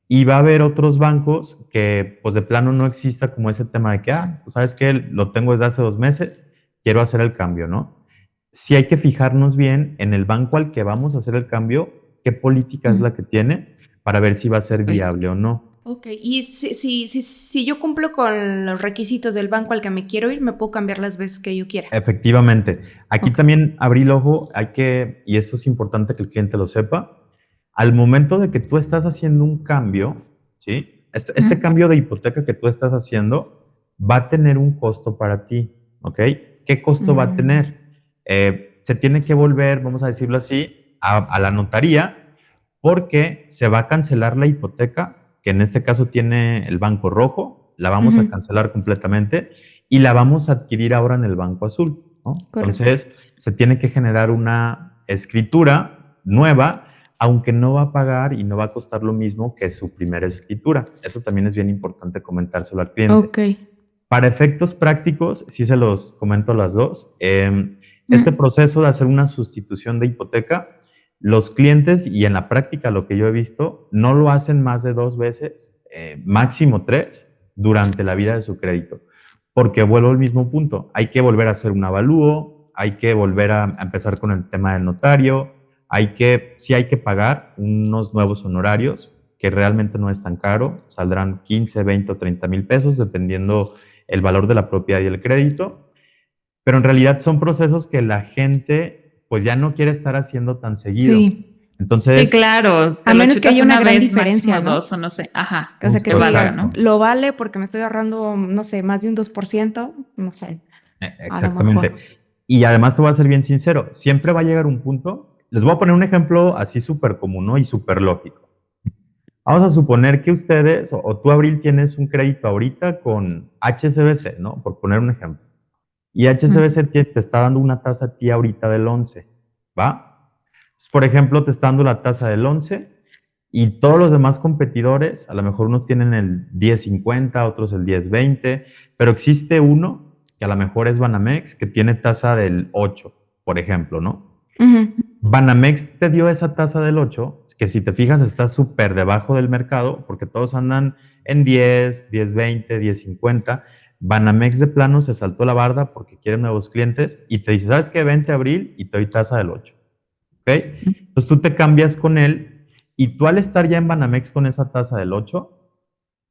Speaker 2: y va a haber otros bancos que pues de plano no exista como ese tema de que, pues sabes que lo tengo desde hace 2 meses, quiero hacer el cambio, ¿no? Sí hay que fijarnos bien en el banco al que vamos a hacer el cambio, qué política es la que tiene para ver si va a ser viable o no.
Speaker 3: Ok, y si yo cumplo con los requisitos del banco al que me quiero ir, me puedo cambiar las veces que yo quiera.
Speaker 2: Efectivamente. Aquí
Speaker 3: Ok.
Speaker 2: también abrí el ojo, y eso es importante que el cliente lo sepa, al momento de que tú estás haciendo un cambio, ¿sí? Este cambio de hipoteca que tú estás haciendo va a tener un costo para ti, ¿ok? ¿Qué costo va a tener? Se tiene que volver, vamos a decirlo así, a la notaría porque se va a cancelar la hipoteca, que en este caso tiene el banco rojo, la vamos a cancelar completamente y la vamos a adquirir ahora en el banco azul, ¿no?
Speaker 3: Correcto.
Speaker 2: Entonces, se tiene que generar una escritura nueva, aunque no va a pagar y no va a costar lo mismo que su primera escritura. Eso también es bien importante comentárselo al cliente.
Speaker 3: Ok.
Speaker 2: Para efectos prácticos, sí se los comento a las dos. Este proceso de hacer una sustitución de hipoteca, los clientes, y en la práctica lo que yo he visto, no lo hacen más de 2 veces, máximo 3, durante la vida de su crédito. Porque vuelvo al mismo punto. Hay que volver a hacer un avalúo, hay que volver a empezar con el tema del notario, sí hay que pagar unos nuevos honorarios, que realmente no es tan caro, saldrán 15, 20 o 30 mil pesos, dependiendo el valor de la propiedad y el crédito, pero en realidad son procesos que la gente pues ya no quiere estar haciendo tan seguido.
Speaker 3: Sí.
Speaker 2: Entonces,
Speaker 1: Sí, claro.
Speaker 3: A
Speaker 1: Te lo
Speaker 3: menos que
Speaker 1: chutas
Speaker 3: haya una gran
Speaker 1: vez,
Speaker 3: diferencia,
Speaker 1: máximo
Speaker 3: ¿no?
Speaker 1: 2 o no sé. Ajá.
Speaker 3: O sea, que
Speaker 2: justo,
Speaker 3: tú
Speaker 1: Valga,
Speaker 3: digas,
Speaker 1: ¿no?
Speaker 2: exacto.
Speaker 3: lo vale porque me estoy ahorrando, no sé, más de un 2%, no sé, a lo
Speaker 2: Exactamente.
Speaker 3: mejor.
Speaker 2: Y además te voy a ser bien sincero, siempre va a llegar un punto, les voy a poner un ejemplo así súper común, ¿no? Y súper lógico. Vamos a suponer que ustedes, o tú, Abril, tienes un crédito ahorita con HSBC, ¿no? Por poner un ejemplo. Y HSBC te está dando una tasa a ti ahorita del 11, ¿va? Entonces, por ejemplo, te está dando la tasa del 11 y todos los demás competidores, a lo mejor unos tienen el 10.50, otros el 10.20, pero existe uno que a lo mejor es Banamex, que tiene tasa del 8, por ejemplo, ¿no? Banamex te dio esa tasa del 8, que si te fijas está súper debajo del mercado, porque todos andan en 10, 10.20, 10.50. Banamex de plano se saltó la barda porque quiere nuevos clientes y te dice, ¿sabes qué? Vente a Abril y te doy tasa del 8. ¿Ok? Entonces tú te cambias con él y tú al estar ya en Banamex con esa tasa del 8,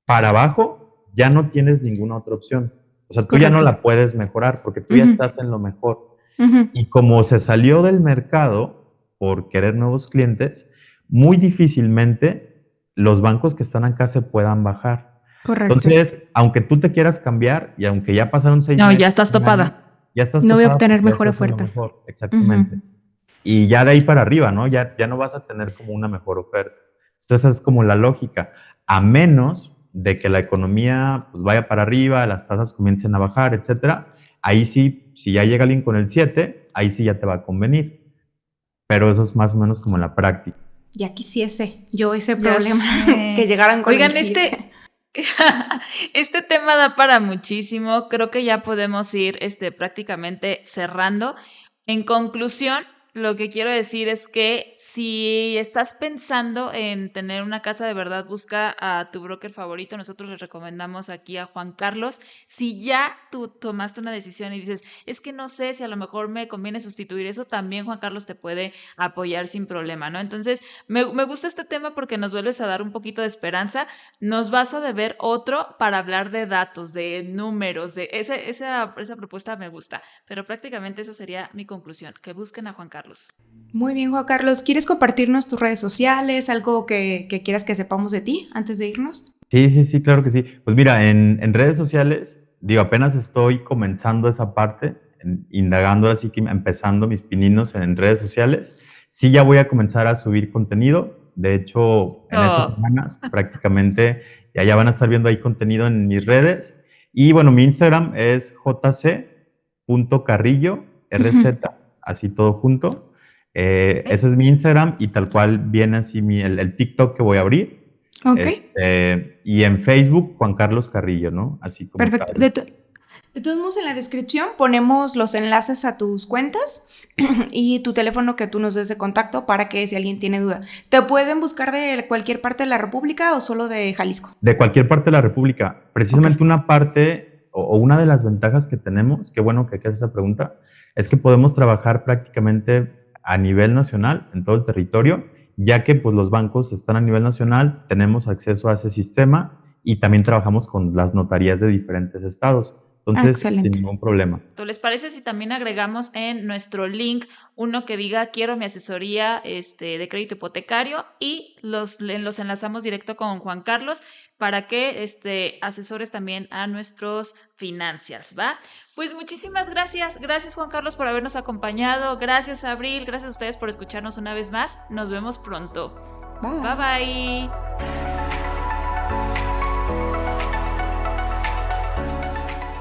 Speaker 2: para abajo ya no tienes ninguna otra opción. O sea, tú ya no
Speaker 3: Correcto.
Speaker 2: la puedes mejorar porque tú ya estás en lo mejor.
Speaker 3: Ujú.
Speaker 2: Y como se salió del mercado por querer nuevos clientes, muy difícilmente los bancos que están acá se puedan bajar.
Speaker 3: Correcto.
Speaker 2: Entonces, aunque tú te quieras cambiar y aunque ya pasaron 6
Speaker 1: No,
Speaker 2: meses,
Speaker 1: ya estás
Speaker 2: un año,
Speaker 1: topada.
Speaker 2: ya estás
Speaker 3: No voy a
Speaker 2: topada
Speaker 3: obtener
Speaker 2: porque ya
Speaker 3: mejor
Speaker 2: estás en lo
Speaker 3: oferta.
Speaker 2: mejor, exactamente. Y ya de ahí para arriba, ¿no? Ya no vas a tener como una mejor oferta. Entonces, esa es como la lógica. A menos de que la economía pues, vaya para arriba, las tasas comiencen a bajar, etcétera, ahí sí, si ya llega alguien con el 7, ahí sí ya te va a convenir. pero eso es más o menos como la práctica.
Speaker 3: Ya quisiese yo ese
Speaker 1: Ya
Speaker 3: problema,
Speaker 1: sé.
Speaker 3: que llegaran con
Speaker 1: Oigan,
Speaker 3: el CIT.
Speaker 1: este tema da para muchísimo. Creo que ya podemos ir prácticamente cerrando. En conclusión, lo que quiero decir es que si estás pensando en tener una casa de verdad, busca a tu broker favorito. Nosotros les recomendamos aquí a Juan Carlos. Si ya tú tomaste una decisión y dices, es que no sé si a lo mejor me conviene sustituir eso, también Juan Carlos te puede apoyar sin problema, ¿no? Entonces, me gusta este tema porque nos vuelves a dar un poquito de esperanza. Nos vas a deber otro para hablar de datos, de números, de esa propuesta me gusta, pero prácticamente esa sería mi conclusión, que busquen a Juan Carlos.
Speaker 3: Muy bien, Juan Carlos. ¿Quieres compartirnos tus redes sociales, algo que quieras que sepamos de ti antes de irnos?
Speaker 2: Sí, claro que sí. Pues mira, en redes sociales, digo, apenas estoy comenzando esa parte, indagando, así que empezando mis pininos en redes sociales. Sí, ya voy a comenzar a subir contenido. De hecho, en estas
Speaker 1: Oh.
Speaker 2: semanas prácticamente ya van a estar viendo ahí contenido en mis redes. Y bueno, mi Instagram es jc.carrillo, RZ, así todo junto. Ese es mi Instagram y tal cual viene así el TikTok que voy a abrir.
Speaker 3: Ok,
Speaker 2: Y en Facebook, Juan Carlos Carrillo, ¿no? Así como
Speaker 3: perfecto.
Speaker 2: tal.
Speaker 3: De todos modos, en la descripción ponemos los enlaces a tus cuentas y tu teléfono que tú nos des de contacto para que si alguien tiene duda. ¿Te pueden buscar de cualquier parte de la República o solo de Jalisco?
Speaker 2: De cualquier parte de la República. Precisamente
Speaker 3: Ok.
Speaker 2: una parte o una de las ventajas que tenemos, qué bueno que haces esa pregunta, es que podemos trabajar prácticamente a nivel nacional, en todo el territorio, ya que pues los bancos están a nivel nacional, tenemos acceso a ese sistema y también trabajamos con las notarías de diferentes estados. Entonces, sin
Speaker 3: Excelente.
Speaker 2: ningún problema.
Speaker 1: ¿Les parece si también agregamos en nuestro link uno que diga quiero mi asesoría de crédito hipotecario y los enlazamos directo con Juan Carlos para que asesores también a nuestros financials, ¿va? Pues muchísimas gracias. Gracias, Juan Carlos, por habernos acompañado. Gracias, Abril. Gracias a ustedes por escucharnos una vez más. Nos vemos pronto.
Speaker 3: Bye.
Speaker 1: Bye, bye.